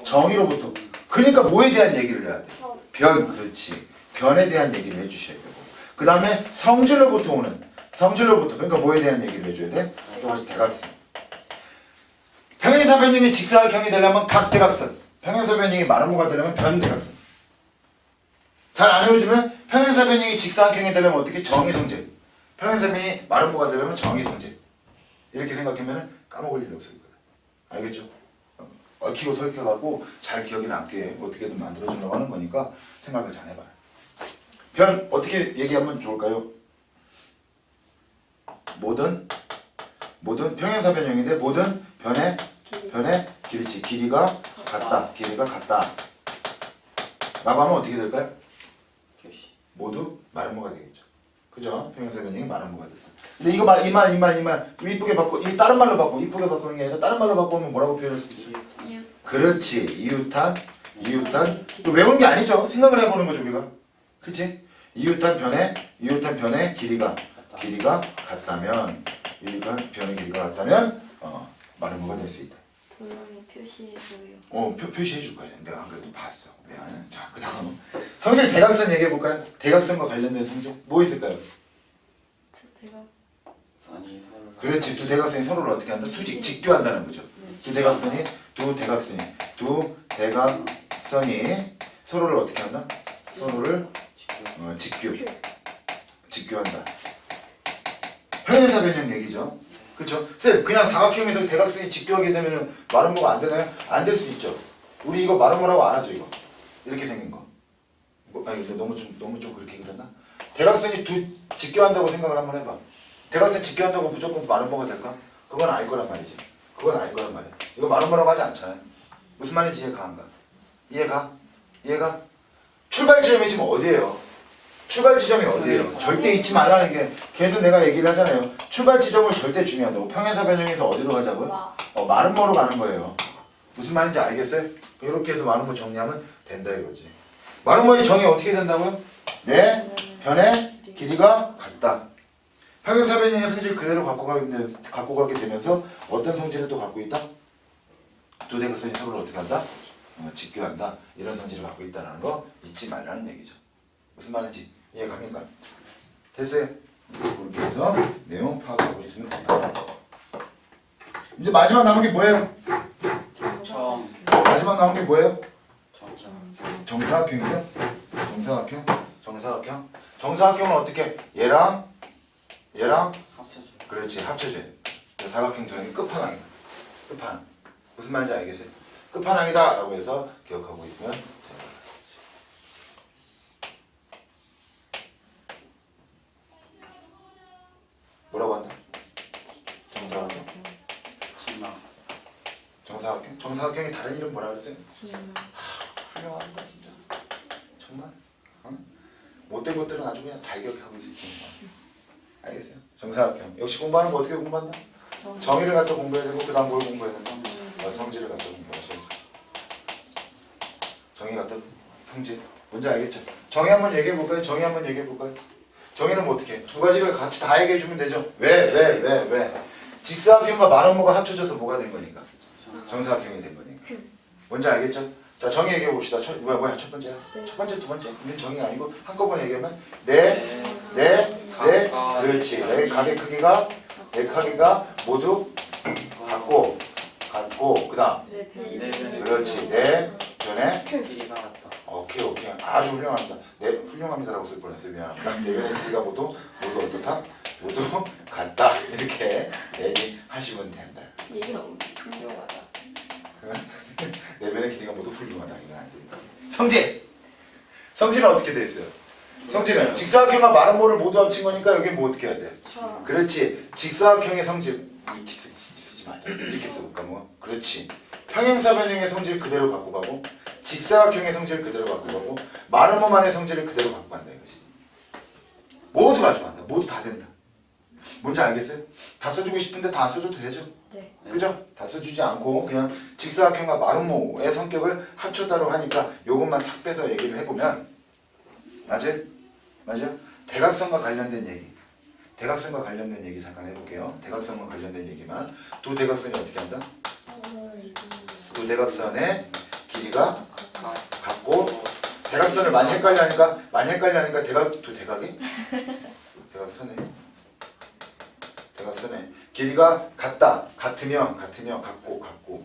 정의로부터. 그러니까 뭐에 대한 얘기를 해야 돼? 그렇지. 변에 대한 얘기를 해주셔야 되고. 그 다음에 성질로부터 그러니까 뭐에 대한 얘기를 해줘야 돼? 또 대각선. 평행사 변형이 직사각형이 되려면 각대각선. 평행사 변형이 말은 뭐가 되려면 변대각선. 잘 안 외워주면 평행사 변형이 직사각형이 되려면 어떻게? 정의성질. 평행사 변형이 말은 뭐가 되려면 정의성질. 이렇게 생각하면 까먹을 일이 없을 거예요. 알겠죠? 얽히고 설켜갖고 잘 기억이 남게 어떻게든 만들어주려고 하는 거니까 생각을 잘 해봐요. 변 어떻게 얘기하면 좋을까요? 모든 평행사 변형인데 모든 변의 길이가 같다. 라고 하면 어떻게 될까요? 모두 말은 뭐가 되겠죠. 그죠? 평행사 변형이 말은 뭐가 될까? 근데 이거 이 말 이쁘게 바꿔. 이 다른 말로 바꿔. 이쁘게 바꾸는 게 아니라 다른 말로 바꾸면 뭐라고 표현할 수 있어요? 그렇지. 이웃한 또 외우는 게 아니죠. 생각을 해보는 거죠 우리가. 그치? 이웃한 변의 길이가 같다면 말은 뭐가 될 수 있다. 도형에 표시해줘요. 표시해 줄 거야. 내가 안 그래도 봤어. 자, 그다음 성질 대각선 얘기해 볼까요? 대각선과 관련된 성질 뭐 있을까요? 선이 서로 그렇지. 두 대각선이 서로를 어떻게 한다? 직교한다는 거죠. 두 대각선이 두 대각선이 서로를 어떻게 한다? 서로를 직교한다. 평행사 변형 얘기죠. 그렇죠? 쌤, 그냥 사각형에서 대각선이 직교하게 되면은 마름모가 안 되나요? 안 될 수 있죠. 우리 이거 마름모라고 안 하죠, 이거. 이렇게 생긴 거. 아니 근데 너무 좀 그렇게 그랬나? 대각선이 직교한다고 생각을 한번 해봐. 대각선 직교한다고 무조건 마름모가 될까? 그건 아닐 거란 말이지. 그건 아닐 거란 말이야. 이거 마름모라고 하지 않잖아요. 무슨 말인지 이해가 안 가? 이해가? 출발 지점이 지금 어디예요? 출발 지점이 어디예요? 절대 잊지 말라는 게 계속 내가 얘기를 하잖아요. 출발 지점을 절대 중요하다고. 평행사 변형에서 어디로 가자고요? 마름모로 가는 거예요. 무슨 말인지 알겠어요? 이렇게 해서 마름모 정리하면 된다 이거지. 마름모의 정의 어떻게 된다고요? 내 변의 길이가 같다. 평행사 변형의 성질을 그대로 갖고 가게 되면서 어떤 성질을 또 갖고 있다? 두 대각선이 서로를 어떻게 한다? 직교한다. 이런 성질을 갖고 있다는 거 잊지 말라는 얘기죠. 무슨 말인지 이해갑니까? 됐어요? 그렇게 해서 내용 파악하고 있으면 된다. 이제 마지막 남은 게 뭐예요? 마지막 남은 게 뭐예요? 정사각형이죠? 정사각형은 어떻게? 얘랑 합쳐져. 그렇지, 합쳐져. 사각형 도형이 끝판왕이다. 끝판왕. 무슨 말인지 알겠어요? 끝판왕이다 라고 해서 기억하고 있으면 됩니다. 뭐라고 한다? 정사각형. 정사각형이 다른 이름 뭐라 그랬어요? 훌륭합니다 진짜. 정말. 못된 것들은 아주 그냥 잘 기억하고 있으시는 거 알겠어요? 정사각형. 역시 공부하는 거 어떻게 공부한다? 정의를 갖다 공부해야 되고 그 다음 뭘 공부해야 된다? 성질을 갖다 공부하셔야 돼. 정의 갖다 성질. 뭔지 알겠죠? 정의 한번 얘기해 볼까요? 정의는 뭐 어떻게 해? 두 가지를 같이 다 얘기해 주면 되죠? 왜? 직사각형과 마름모가 합쳐져서 뭐가 된 거니까? 정사각형이 된 거니까. 뭔지 알겠죠? 자, 정의 얘기해 봅시다. 뭐야 첫 번째야? 첫 번째, 두 번째? 이건 정의가 아니고 한꺼번에 얘기하면 그렇지. 내 각의 크기가 모두 같고 그다음 그렇지. 내 변의 길이가 같다. 오케이 아주 훌륭합니다. 훌륭합니다라고 쓸 뻔했어요. 미안합니다. 내 변의 크기가 모두 어떻다? 모두 같다. 이렇게 얘기하시면 된다. 이게 너무 훌륭하다. 내 변의 길이가 모두 훌륭하다. 이건 안 됩니다. 성질은 어떻게 돼 있어요? 성질은 직사각형과 마름모를 모두 합친 거니까 여기 뭐 어떻게 해야 돼? 그렇지. 직사각형의 성질 이렇게 쓰지 말자. 이렇게 써볼까 뭐? 그렇지. 평행사 변형의 성질 그대로 갖고 가고 직사각형의 성질 그대로 갖고 가고 마름모만의 성질을 그대로 갖고 간다 이거지. 모두 가져간다. 모두 다 된다. 뭔지 알겠어요? 다 써주고 싶은데 다 안 써줘도 되죠? 네. 그죠? 다 써주지 않고 그냥 직사각형과 마름모의 성격을 합쳐다로 하니까 요것만 싹 빼서 얘기를 해보면 맞아요? 대각선과 관련된 얘기 잠깐 해볼게요. 대각선과 관련된 얘기만. 두 대각선이 어떻게 한다? 두 대각선의 길이가 같고 대각선을 많이 헷갈려 하니까 두 대각이 대각선의 길이가 같으면 같고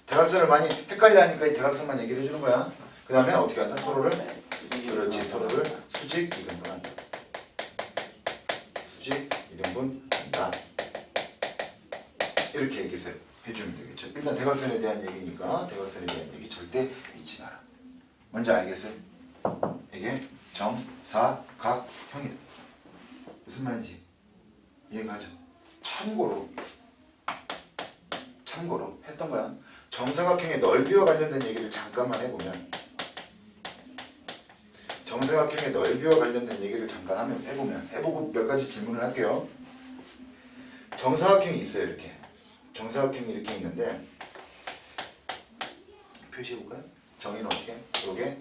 대각선을 많이 헷갈려 하니까 이 대각선만 얘기를 해주는 거야. 그 다음에 어떻게 한다? 서로를 수직 이등분한다. 이렇게 얘기해서 해주면 되겠죠. 일단 대각선에 대한 얘기니까 대각선에 대한 얘기 절대 잊지 마라. 뭔지 알겠어요? 이게 정사각형이다. 무슨 말인지 이해가죠? 참고로 했던 거야. 정사각형의 넓이와 관련된 얘기를 잠깐만 해보면 해보고 몇 가지 질문을 할게요. 정사각형이 있어요. 이렇게 정사각형이 이렇게 있는데 표시해볼까요? 정의는 어떻게? 요게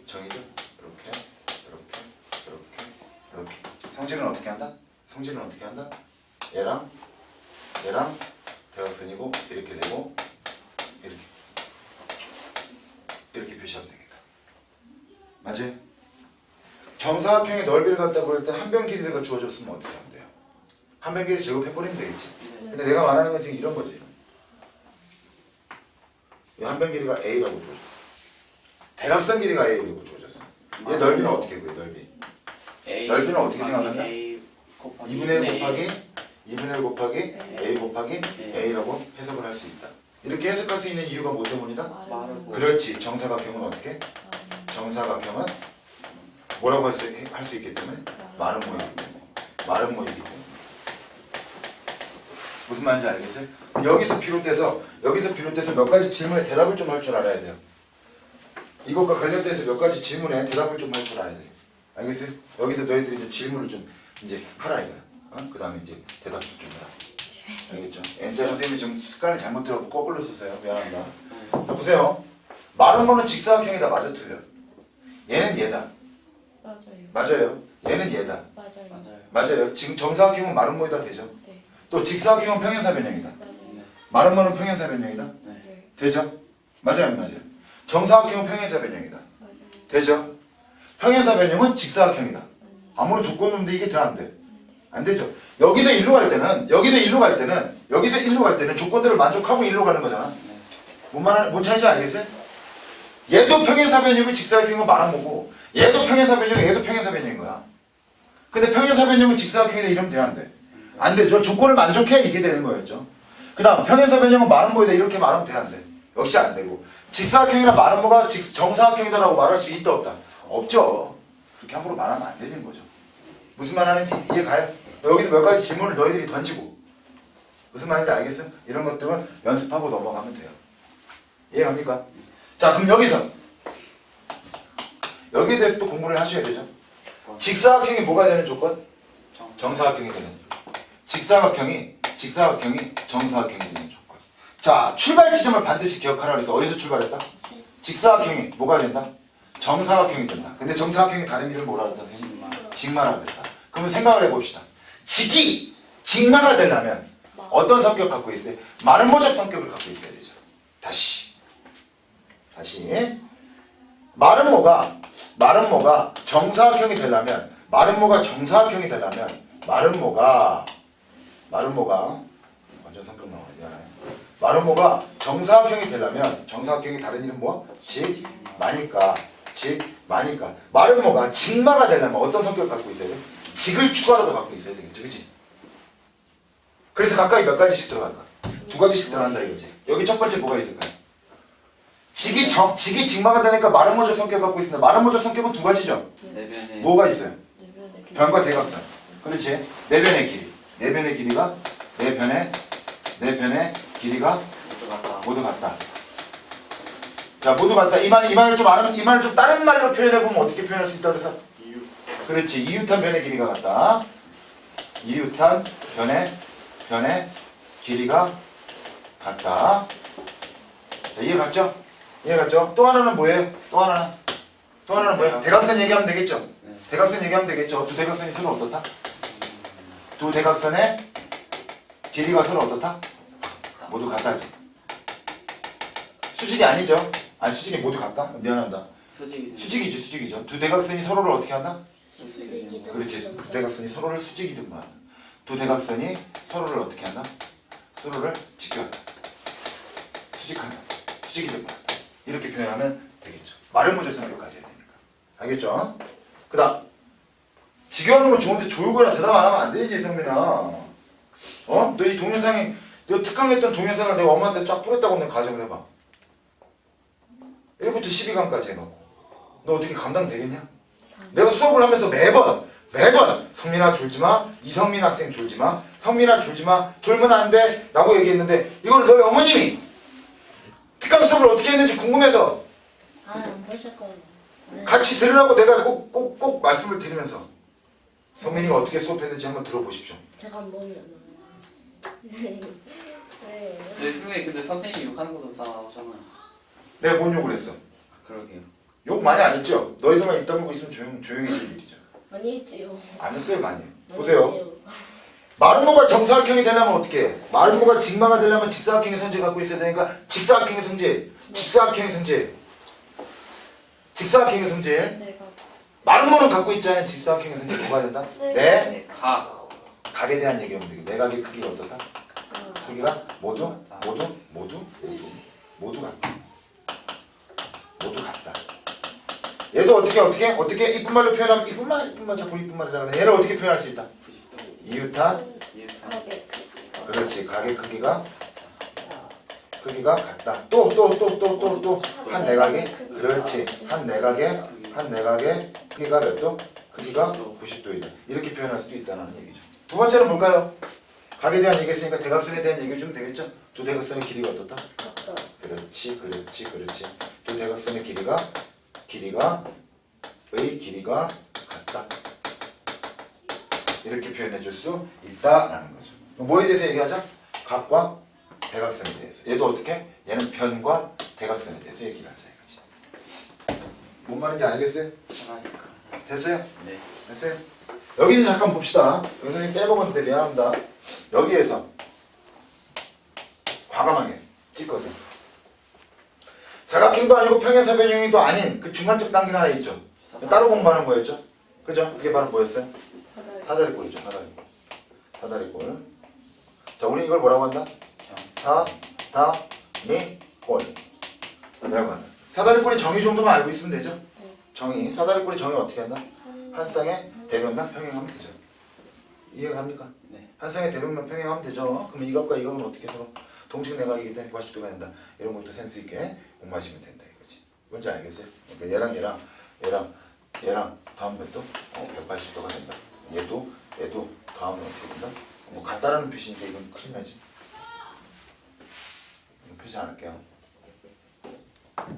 정의죠. 이렇게 성질은 어떻게 한다? 얘랑 대각선이고 이렇게 되고 이렇게 표시하면 되겠다. 맞아요? 정사각형의 넓이를 갖다 그럴 때 한 변 길이가 주어졌으면 어떻게 하면 돼요? 한 변 길이 제곱해버리면 되겠지. 근데 내가 말하는 건 지금 이런 거지. 이 한 변 길이가 A라고 주어졌어. 대각선 길이가 A라고 주어졌어. 얘 넓이는 어떻게 구해? 넓이. 넓이는 어떻게 생각한다? 2분의 1 곱하기 2분의 1 곱하기 A 곱하기 A라고 해석을 할 수 있다. 이렇게 해석할 수 있는 이유가 뭐 때문이다? 마르고. 그렇지. 정사각형은 어떻게? 정사각형은 뭐라고 할 수 있기 때문에? 마른 모이기 때문에. 마른 모이기 때문에. 무슨 말인지 알겠어요? 여기서 비롯해서 몇 가지 질문에 대답을 좀 할 줄 알아야 돼요. 이것과 관련돼서 몇 가지 질문에 대답을 좀 할 줄 알아야 돼요. 알겠어요? 여기서 너희들이 좀 질문을 좀 이제 하라 이거야. 그 다음에 이제 대답도 좀 해라. 알겠죠? N자랑 쌤이 좀 습관을 잘못 들어갖고 거꾸로 썼어요. 미안합니다. 자, 보세요. 마른 거는 직사각형이다. 맞아 틀려? 얘는 얘다. 맞아요. 맞아요. 얘는 얘다. 맞아요. 맞아요. 지금 정사각형은 마른 모이다 되죠? 네. 또 직사각형은 평행사변형이다. 맞아요. 마른 거는 평행사변형이다. 네. 되죠? 맞아요, 안 맞아요? 정사각형은 평행사변형이다. 맞아요. 되죠? 평행사변형은 직사각형이다. 아무런 조건 없는데 이게 돼 안 돼? 안 되죠. 여기서 일로 갈 때는 조건들을 만족하고 일로 가는 거잖아. 뭔 차이인지 알겠어요? 얘도 평행사변형이고 직사각형은 말한 거고, 얘도 평행사변형인 거야. 근데 평행사변형은 직사각형이다 이러면 돼 안 돼? 안 되죠. 조건을 만족해야 이게 되는 거였죠. 그 다음 평행사변형은 마른 거이다 이렇게 말하면 돼 안 돼? 역시 안 되고, 직사각형이나 마른 거가 정사각형이다라고 말할 수 있다 없다? 없죠. 그렇게 함부로 말하면 안 되는 거죠. 무슨 말 하는지 이해 가요? 여기서 몇 가지 질문을 너희들이 던지고, 무슨 말인지 알겠어? 이런 것들은 연습하고 넘어가면 돼요. 이해갑니까? 자, 그럼 여기에 대해서 또 공부를 하셔야 되죠. 직사각형이 뭐가 되는 조건? 정사각형이 되는 조건. 직사각형이 정사각형이 되는 조건. 자, 출발 지점을 반드시 기억하라 그래서 어디서 출발했다? 직사각형이 뭐가 된다? 정사각형이 된다. 근데 정사각형이 다른 이름 뭐라 그랬다? 직마라 그랬다. 그러면 생각을 해봅시다. 직이 직마가 되려면 어떤 성격 갖고 있어요? 마른 모적 성격을 갖고 있어야 되죠. 다시 마른 모가 정사각형이 되려면 마른 모가 완전 성격 나와 미안해. 마른 모가 정사각형이 되려면 정사각형이 다른 이름 뭐야? 직마니까 마른 모가 직마가 되려면 어떤 성격을 갖고 있어야 돼? 직을 추가로도 갖고 있어야 되겠죠, 그렇지? 그래서 가까이 몇 가지씩 들어갈까? 두 가지씩 들어간다 이거지. 여기 첫 번째 뭐가 있을까요? 직이 직마가 되니까 마른 모적 성격을 갖고 있습니다. 마른 모적 성격은 두 가지죠. 내변에 뭐가 있어요? 내면의 길. 변과 대각선. 그렇지? 네 변의 길이. 네 변의 길이가 모두 같다. 자, 모두 같다. 이 말을 좀 알면 이 말을 좀 다른 말로 표현해 보면 어떻게 표현할 수 있다 그래서? 그렇지. 이웃한 변의 길이가 같다. 이웃한 변의 길이가 같다. 자, 이해갔죠? 또 하나는 뭐예요? 또 하나는 뭐예요? 대각선 얘기하면 되겠죠? 대각선 얘기하면 되겠죠? 두 대각선이 서로 어떻다? 두 대각선의 길이가 서로 어떻다? 모두 같다지. 수직이 아니죠? 아니 수직이 모두 같다? 미안합니다. 수직이죠. 두 대각선이 서로를 어떻게 한다? 그렇지. 두 대각선이 서로를 수직이든 말한다. 두 대각선이 서로를 어떻게 한다? 서로를 직교한다. 수직한다. 수직이든 말한다. 이렇게 표현하면 되겠죠. 마른 모적 성격 가져야 되니까. 알겠죠? 그 다음 직교하는 건 좋은데 조용거나 대답 안 하면 안 되지, 성민아. 너 이 동영상에 너 특강했던 동영상을 내가 엄마한테 쫙 뿌렸다고 너 가정을 해봐. 1부터 12강까지 해놓고 너 어떻게 감당되겠냐? 내가 수업을 하면서 매번 성민아 졸지마, 이성민 학생 졸지마, 성민아 졸지마, 졸면 안돼 라고 얘기했는데 이걸 너희 어머님이 특강 수업을 어떻게 했는지 궁금해서 안 보실 거예요. 네. 같이 들으라고 내가 꼭 말씀을 드리면서 성민이가 어떻게 수업했는지 한번 들어보십시오. 제가 안 보면 네. 선생님 근데 선생님 욕하는 것도 다 나오잖아요. 내가 뭔 욕을 했어? 그러게요. 욕 많이 안 했죠? 너희들만 입 다물고 있으면 조용해질 일이죠. 많이 했지요. 안 했어요 많이. 많이 보세요. 했지요. 마른 모가 정사각형이 되려면 어떻게 해? 마른 모가 직마가 되려면 직사각형의 성질 갖고 있어야 되니까 직사각형의 성질. 내가 마른 모는 갖고 있잖아요. 직사각형의 성질 뭐가 된다? 네. 각에 대한 얘기하면 되겠다. 내각의 크기가 어떻다? 크기가 모두 같다. 어떻게 이쁜 말로 표현하면 이쁜 말 자꾸 이쁜 말이라 그래. 얘를 어떻게 표현할 수 있다? 90도. 이웃한 가게 크기가 그렇지 가게 크기가 같다. 또 한 내각의 그렇지 한 내각의 크기가 몇 도? 크기가 90도이다. 이렇게 표현할 수도 있다는 얘기죠. 두 번째는 뭘까요? 각에 대한 얘기했으니까 대각선에 대한 얘기 좀 되겠죠? 두 대각선의 길이가 어떻다? 같다. 그렇지. 두 대각선의 길이가 같다. 이렇게 표현해 줄 수 있다라는 거죠. 뭐에 대해서 얘기하자? 각과 대각선에 대해서. 얘도 어떻게? 얘는 변과 대각선에 대해서 얘기를 하자 이거지. 뭔 말인지 알겠어요? 하나니까. 됐어요? 네. 됐어요? 여기는 잠깐 봅시다. 여기 선생님 빼먹었는데 미안합니다. 여기에서 과감하게 찍어서 사각형도 아니고 평행사변형도 아닌 그 중간적 단계가 하나 있죠. 따로 공부하는 거였죠. 그죠? 그게 바로 뭐였어요? 사다리꼴이죠. 사다리꼴. 자, 우리 이걸 뭐라고 한다? 사다리꼴. 이라고 한다. 사다리꼴의 정의 정도만 알고 있으면 되죠. 정의. 사다리꼴의 정의 어떻게 한다? 한 쌍의 대변만 평행하면 되죠. 이해갑니까? 네. 한 쌍의 대변만 평행하면 되죠. 그럼 이 각과 이 각은 어떻게 서로 동식 내각이기 때문에 180도가 된다. 이런 것도 센스 있게 공부하시면 된다 이거지. 뭔지 알겠어요? 그러니까 얘랑 다음 몇 도? 180도가 된다. 얘도 다음은 어떻게 된다? 뭐 같다라는 표시니까 이건 큰일 나지. 표시 안 할게요.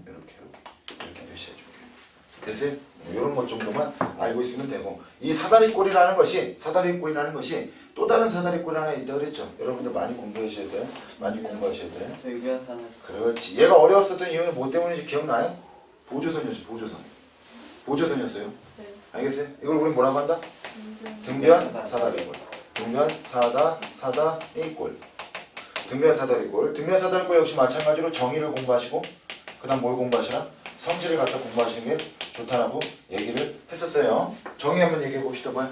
이렇게 표시해 줄게요. 됐어요? 이런 것 정도만 알고 있으면 되고, 이 사다리꼴이라는 것이 또 다른 사다리꼴이 하나 있다 그랬죠. 여러분들 많이 공부하셔야 돼요. 저 유변 사는. 그렇지. 얘가 어려웠었던 이유는 뭐 때문인지 기억나요? 보조선이었어요. 네. 알겠어요? 이걸 우리 뭐라고 한다? 등변 사다리꼴. 등변 사다리꼴. 등변 사다리꼴 역시 마찬가지로 정의를 공부하시고, 그 다음 뭘 공부하시나? 성질을 갖다 공부하시는 게 좋다라고 얘기를 했었어요. 정의 한번 얘기해 봅시다. 뭐야?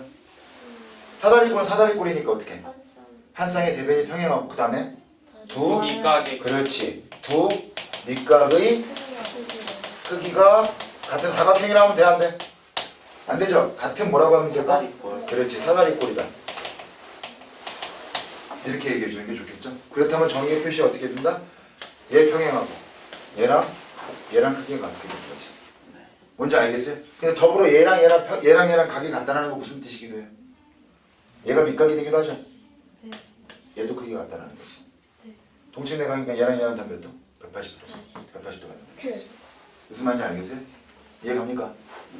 사다리꼴은 사다리꼴이니까 어떻게? 한 쌍의 대변이 평행하고 그 다음에 두 밑각의 그렇지. 두 밑각의 크기가 같은 사각형이라 하면 돼, 안 돼? 안 되죠? 같은 뭐라고 하면 될까? 사다리꼴. 그렇지. 사다리꼴이다. 이렇게 얘기해 주는 게 좋겠죠? 그렇다면 정의의 표시 어떻게 된다? 얘 평행하고 얘랑 크기가 같게 되는 거지. 뭔지 알겠어요? 근데 더불어 얘랑 각이 같다는 거 무슨 뜻이기도 해요? 얘가 밑각이 되기도 하죠? 네. 얘도 크기가 같다는 거지. 네. 동칭내각이니까 얘랑 다 몇 도? 180도가 되는 거지. 무슨 말인지 알겠어요? 이해갑니까?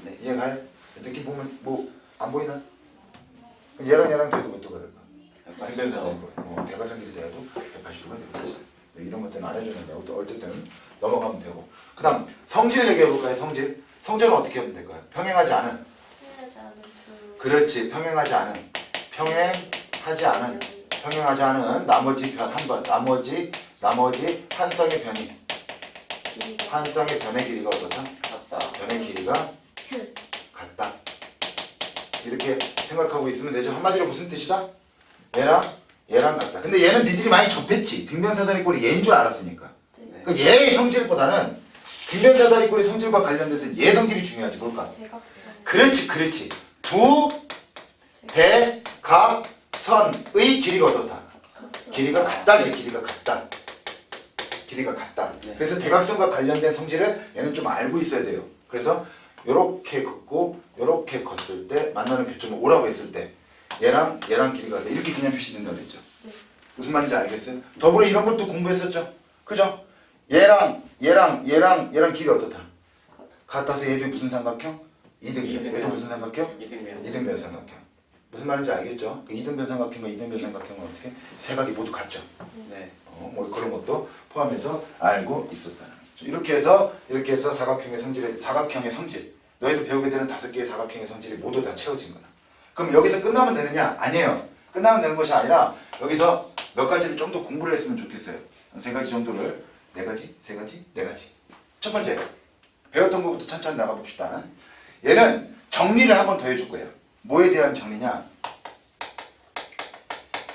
네. 이해가요? 느낌 보면 뭐 안 보이나? 얘랑 걔도 몇 도가 될까? 등변사다리꼴. 대각선끼리 돼도 180도가 되는 거지. 이런 것들은 안 해주는데 어쨌든 넘어가면 되고. 그 다음 성질 얘기해볼까요? 성질은 어떻게 하면 될까요? 평행하지 않은. 그렇지. 평행하지 않은 나머지 한 쌍의 변의 길이가 어떻다? 같다. 변의 길이가 같다. 이렇게 생각하고 있으면 되죠. 한마디로 무슨 뜻이다? 얘랑 같다. 근데 얘는 니들이 많이 접했지. 등변사다리꼴이 얘인 줄 알았으니까. 네. 그러니까 얘의 성질보다는 등변사다리꼴의 성질과 관련돼서 얘 성질이 중요하지. 뭘까? 대각선. 그렇지. 두 대각선의 길이가 어떻다? 길이가 같다지. 길이가 같다. 네. 그래서 대각선과 관련된 성질을 얘는 좀 알고 있어야 돼요. 그래서 요렇게 긋고 요렇게 걷을 때 만나는 교점을 O라고 했을 때 얘랑 길이가 같다. 이렇게 그냥 표시된다고 그랬죠. 네. 무슨 말인지 알겠어요? 더불어 이런 것도 공부했었죠. 그죠? 얘랑 길이 어떻다? 같아서 얘도 무슨 삼각형? 이등변. 얘도 무슨 삼각형? 이등변 삼각형. 무슨 말인지 알겠죠? 그 이등변 삼각형과 이등변 삼각형은 어떻게? 세 각이 모두 같죠. 네. 뭐 그런 것도 포함해서 알고 있었다는 거죠. 이렇게 해서 사각형의 성질. 너희들 배우게 되는 5개의 사각형의 성질이 모두 다 채워진 거다. 그럼 여기서 끝나면 되느냐? 아니에요. 끝나면 되는 것이 아니라 여기서 몇 가지를 좀 더 공부를 했으면 좋겠어요. 3가지 정도를 4가지. 첫 번째 배웠던 것부터 천천히 나가봅시다. 얘는 정리를 한 번 더 해줄 거예요. 뭐에 대한 정리냐?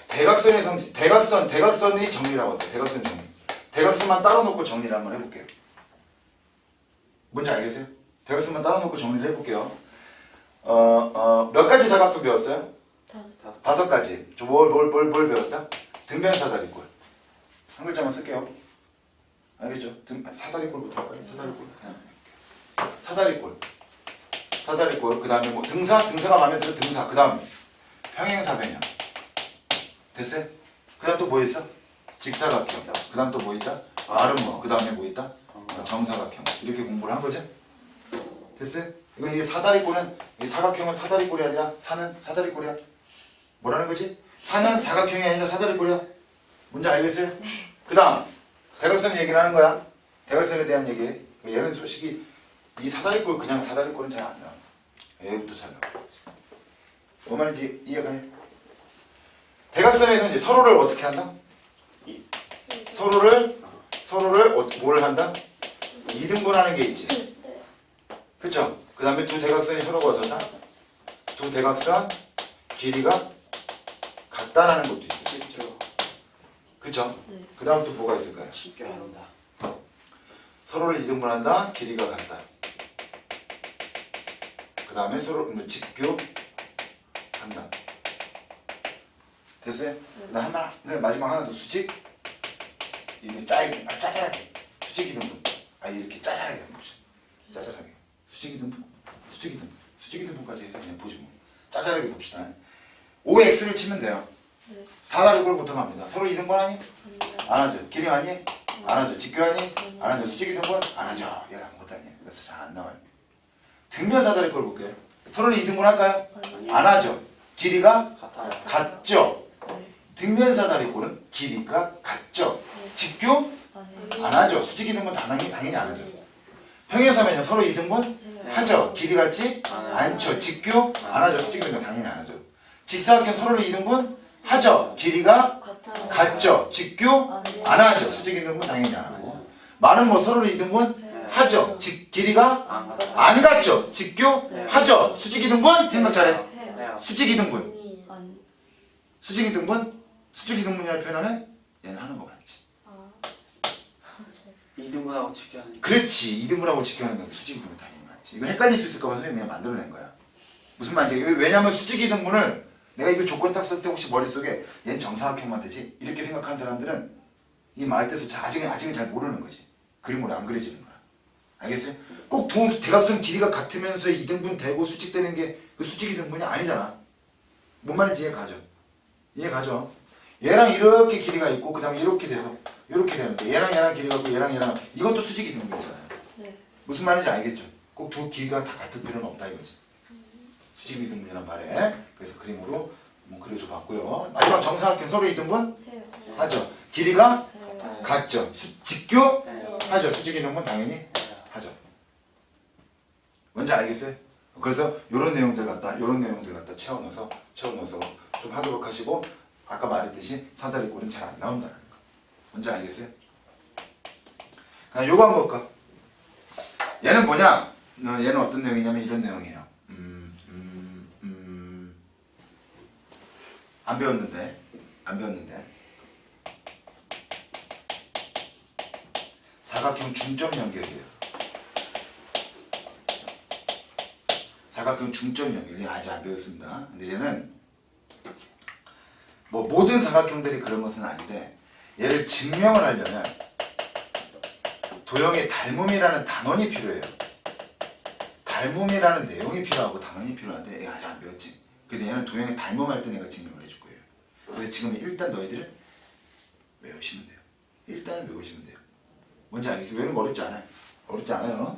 대각선의 성질, 대각선의 정리라고 할게요. 대각선 정리. 대각선만 따로 놓고 정리를 한번 해볼게요. 뭔지 알겠어요? 대각선만 따라놓고 정리를 해볼게요. 몇 가지 사각형 배웠어요? 5가지. 뭘 배웠다? 등변 사다리꼴. 한 글자만 쓸게요. 알겠죠? 사다리꼴부터 할까요? 사다리꼴. 그 다음에 뭐 등사가 마음에 들어 등사. 그 다음 평행사변형. 됐어요? 그 다음 또 뭐 있어? 직사각형. 그 다음 또 뭐 있다? 아름모. 그 다음에 뭐 있다? 정사각형. 이렇게 공부를 한 거죠? 됐어요? 이게 사다리꼴은 이 사각형은 사다리꼴이 아니라 사는 사다리꼴이야. 뭐라는 거지? 사는 사각형이 아니라 사다리꼴이야. 뭔지 알겠어요? 그 다음 대각선 얘기를 하는 거야. 대각선에 대한 얘기. 얘는 솔직히 이 사다리꼴 그냥 사다리꼴은 잘 안 나와. 얘부터 잘 나와. 뭔 말인지 이해가 해? 대각선에서 이제 서로를 어떻게 한다? 서로를 뭘 한다? 이등분하는 게 있지. 그쵸? 그 다음에 두 대각선이 서로가 어떠다? 두 대각선 길이가 같다라는 것도 있어요. 그쵸? 네. 그 다음 또 뭐가 있을까요? 직교한다. 서로를 이등분한다. 길이가 같다. 그 다음에 서로 직교한다. 됐어요? 나 마지막 하나 더 수직. 이게 짜잘하게 수직 이등분. 이렇게 짜잘하게 하는 거죠. 짜잘하게 수직 이등분까지 해서 그냥 보지 뭐. 짜잘하게 봅시다. OX를 치면 돼요. 네. 사다리꼴부터 갑니다. 서로 이등분하니? 안 하죠. 길이 아니? 안 하죠. 직교하니? 안 하죠. 수직 이등분? 안 하죠. 얘랑 아무것도 아니에요. 그래서 잘 안 나와요. 등변 사다리꼴 볼게요. 서로는 이등분 할까요? 안 하죠. 길이가 같죠. 등변 사다리꼴은 길이가 같죠. 직교? 안 하죠. 수직 이등분 당연히 안 하죠. 평행사면요 서로 이등분? 하죠. 길이 같지? 않죠. 직교? 안 하죠. 수직 이등분 당연히 안 하죠. 직사각형 서로를 이등분? 하죠. 길이가 같죠. 직교? 안 하죠. 수직 이등분 당연히 안 하고. 말은 뭐 서로를 이등분? 하죠. 길이가 안 같죠. 직교? 하죠. 수직 이등분? 생각 잘해. 수직 이등분. 수직 이등분이라고 표현하면 얘는 하는 거 맞지. 이등분하고 직교하는. 그렇지. 이등분하고 직교하는 건 수직 이등분 당연히 맞지. 이거 헷갈릴 수 있을까 봐 선생님이 그냥 만들어낸 거야. 무슨 말인지. 왜냐면 수직 이등분을 내가 이거 조건 딱 쓸 때 혹시 머릿속에 얘는 정사각형만 되지 이렇게 생각한 사람들은 이 말 뜻을 아직은 잘 모르는 거지. 그림으로 안 그려지는 거야. 알겠어요? 꼭 두 대각선 길이가 같으면서 이등분 되고 수직되는 게 그 수직 이등분이 아니잖아. 뭔 말인지 이해가죠? 얘랑 이렇게 길이가 있고 그 다음에 이렇게 돼서 이렇게 되는데 얘랑 길이가 있고 얘랑 이것도 수직 이등분이잖아요. 네. 무슨 말인지 알겠죠? 꼭 두 길이가 다 같을 필요는 없다 이거지. 수직 이등분이란 말에 그래서 그림으로 한번 그려줘 봤고요. 마지막 정사각형 서로 이등분 하죠. 길이가 같죠. 직교 하죠. 수직 이등분 당연히 하죠. 뭔지 알겠어요? 그래서 이런 내용들 갖다 채워넣어서 좀 하도록 하시고 아까 말했듯이 사다리꼴은 잘 안 나온다는 거. 뭔지 알겠어요? 그럼 요거 한번 볼까? 얘는 뭐냐? 얘는 어떤 내용이냐면 이런 내용이에요. 안 배웠는데 사각형 중점 연결이에요. 사각형 중점 연결이 아직 안 배웠습니다. 근데 얘는 뭐 모든 사각형들이 그런 것은 아닌데 얘를 증명을 하려면 도형의 닮음이라는 단원이 필요해요. 닮음이라는 내용이 필요하고 단원이 필요한데 얘가 아직 안 배웠지. 그래서 얘는 도형의 닮음할 때 내가 증명을 해줄 거예요. 그래서 지금 일단 너희들은 외우시면 돼요. 일단은 외우시면 돼요. 뭔지 알겠어요? 외우는 거 어렵지 않아요. 어렵지 않아요.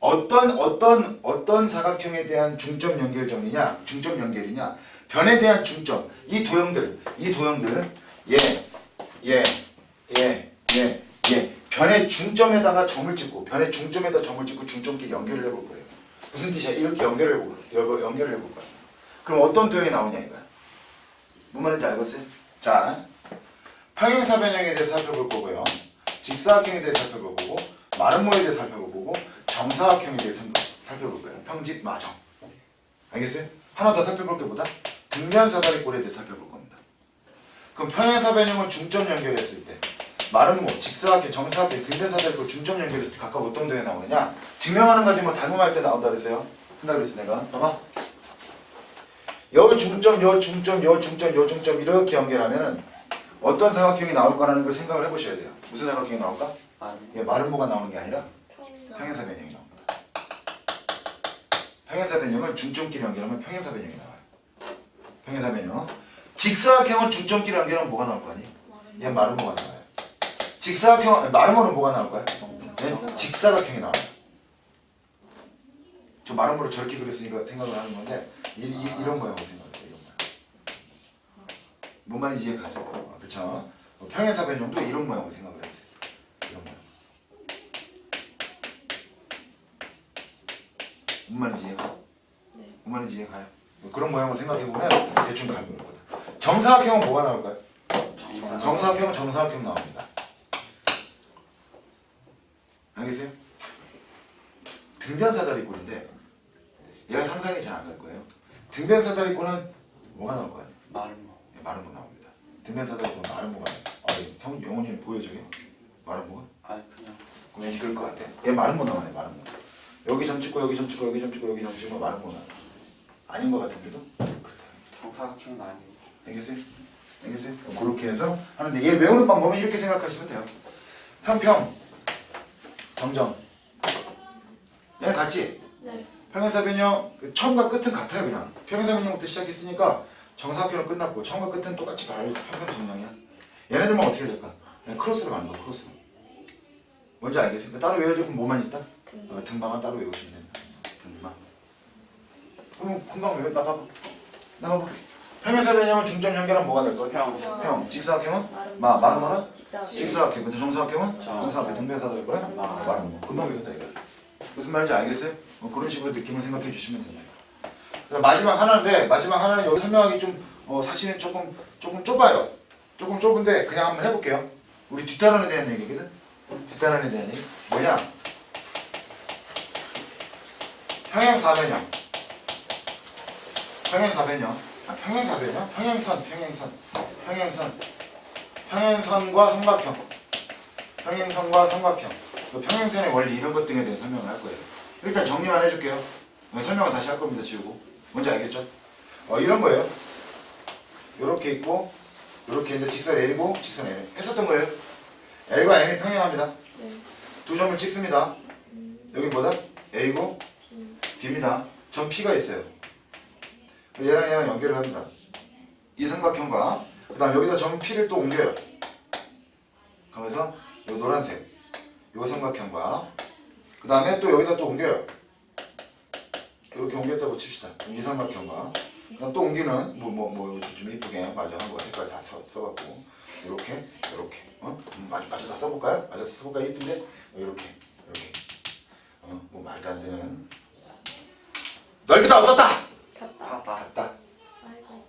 어떤 사각형에 대한 중점 연결이냐 변에 대한 중점 이 도형들은 변의 중점에다가 점을 찍고 중점끼리 연결을 해볼 거예요. 무슨 뜻이야? 이렇게 연결을 해볼 거야. 그럼 어떤 도형이 나오냐 이거야. 뭔 말인지 알겠어요? 자, 평행사변형에 대해서 살펴볼 거고요. 직사각형에 대해서 살펴볼 거고 마름모에 대해서 살펴볼 거고 정사각형에 대해서 살펴볼 거예요. 평직, 마정. 알겠어요? 하나 더 살펴볼 게 뭐다? 등변 사다리꼴에 대해서 살펴볼 겁니다. 그럼 평행사변형을 중점 연결했을 때 말은 뭐 직사각형, 정사각형, 등변사다리꼴 중점 연결했을 때 각각 어떤 도에 나오느냐? 증명하는 거지 뭐 닮음할 때 나온다 그랬어요. 한다 그랬어 내가. 봐봐. 여기 중점, 여 중점, 여 중점, 여 중점 이렇게 연결하면은 어떤 사각형이 나올 거라는 걸 생각을 해보셔야 돼요. 무슨 사각형이 나올까? 이게 마른 모가 나오는 게 아니라 평행사 변형이 나옵니다. 평행사 변형은 중점끼리 연결하면 평행사 변형이 나와요. 평행사 변형. 직사각형은 중점끼리 연결하면 뭐가 나올 거 아니? 얘 마른 모가 나와요. 직사각형, 마른 모는 뭐가 나올 거야? 얘는 직사각형이 나와요. 저 마른 모를 저렇게 그렸으니까 생각을 하는 건데 이런 모양으로 생각해요. 이런 모양. 뭔 말인지 이해가죠? 그쵸? 평행사 변형도 이런 모양으로 생각을 해요. 이런 모양. 뭔 말인지 이해가? 뭔 말인지 이해가요? 그런 모양으로 생각해보면 대충 감이 올 거다. 정사각형은 뭐가 나올까요? 정사각형은 정사각형 나옵니다. 알겠어요? 등변사다리꼴인데 얘가 상상이 잘 안 갈 거예요. 등변사다리꼴은 뭐가 나올 거예요? 마른 모. 마른 모 나옵니다. 등변사다리꼴은 마른 모가 나와요. 영훈이는 보여 저게? 마른 모가? 아 그냥. 그럼 왠지 그럴 것 같아. 얘 마른 모 나와요. 마른 모. 여기 점 찍고 여기 점 찍고 여기 점 찍고 여기 점 찍고 마른 모 나와요. 아닌 것 같은데도 그렇다. 정사각형은 아니고. 알겠어요? 알겠어요? 그렇게 해서 하는데 얘 외우는 방법은 이렇게 생각하시면 돼요. 평평, 정정. 얘는 같지? 네. 평행사 변형 처음과 끝은 같아요. 그냥 평행사 변형부터 시작했으니까 정사각형은 끝났고 처음과 끝은 똑같이 가요. 평평 정정이야. 얘네들만 어떻게 될까? 그냥 크로스로 가는 거야. 크로스로. 뭔지 알겠습니까? 따로 외워줄 건 뭐만 있다? 등반만 따로 외우시면 된다. 등반. 그럼 금방 외워. 나 봐봐. 나 봐봐. 평행사 변형은 중점 연결하면 뭐가 될 거야? 평. 평. 직사각형은? 마른 거는? 직사각형. 직사각형. 근데 정사각형은? 정. 정사각형. 등변사 될 거야? 마른 거. 금방 외운다 이거. 무슨 말인지 알겠어요? 그런 식으로 느낌을 생각해 주시면 됩니다. 마지막 하나인데 마지막 하나는 여기 설명하기 좀 사실은 조금 좁아요. 조금 좁은데 그냥 한번 해볼게요. 우리 뒷단원에 대한 얘기거든. 뒷단원에 대한 얘기 뭐냐? 평행사변형. 평행사변형. 평행사변형? 평행선과 삼각형. 평행선과 삼각형. 평행선의 원리 이런 것 등에 대해 설명을 할 거예요. 일단 정리만 해줄게요. 설명을 다시 할 겁니다. 지우고. 뭔지 알겠죠? 이런 거예요. 요렇게 있고 요렇게 있는데 직선 L이고 직선 M 했었던 거예요. L과 M이 평행합니다. 네. 두 점을 찍습니다. 여기 뭐다? A고 B입니다. 점 P가 있어요. 얘랑 연결을 합니다. 이 삼각형과 그 다음 여기다 점 P를 또 옮겨요. 그러면서 요 노란색 요 삼각형과 그 다음에 또 여기다 또 옮겨요. 이렇게 옮겼다고 칩시다. 이 삼각형과 그다음 또 옮기는 뭐 좀 이쁘게 마저 한 거 색깔 다 써갖고 이렇게 마저 다 써볼까요? 마저 써볼까요? 이쁜데 이렇게 뭐 말도 안 되는 넓이 다 어떻다? 갔다. 같다. 아이고.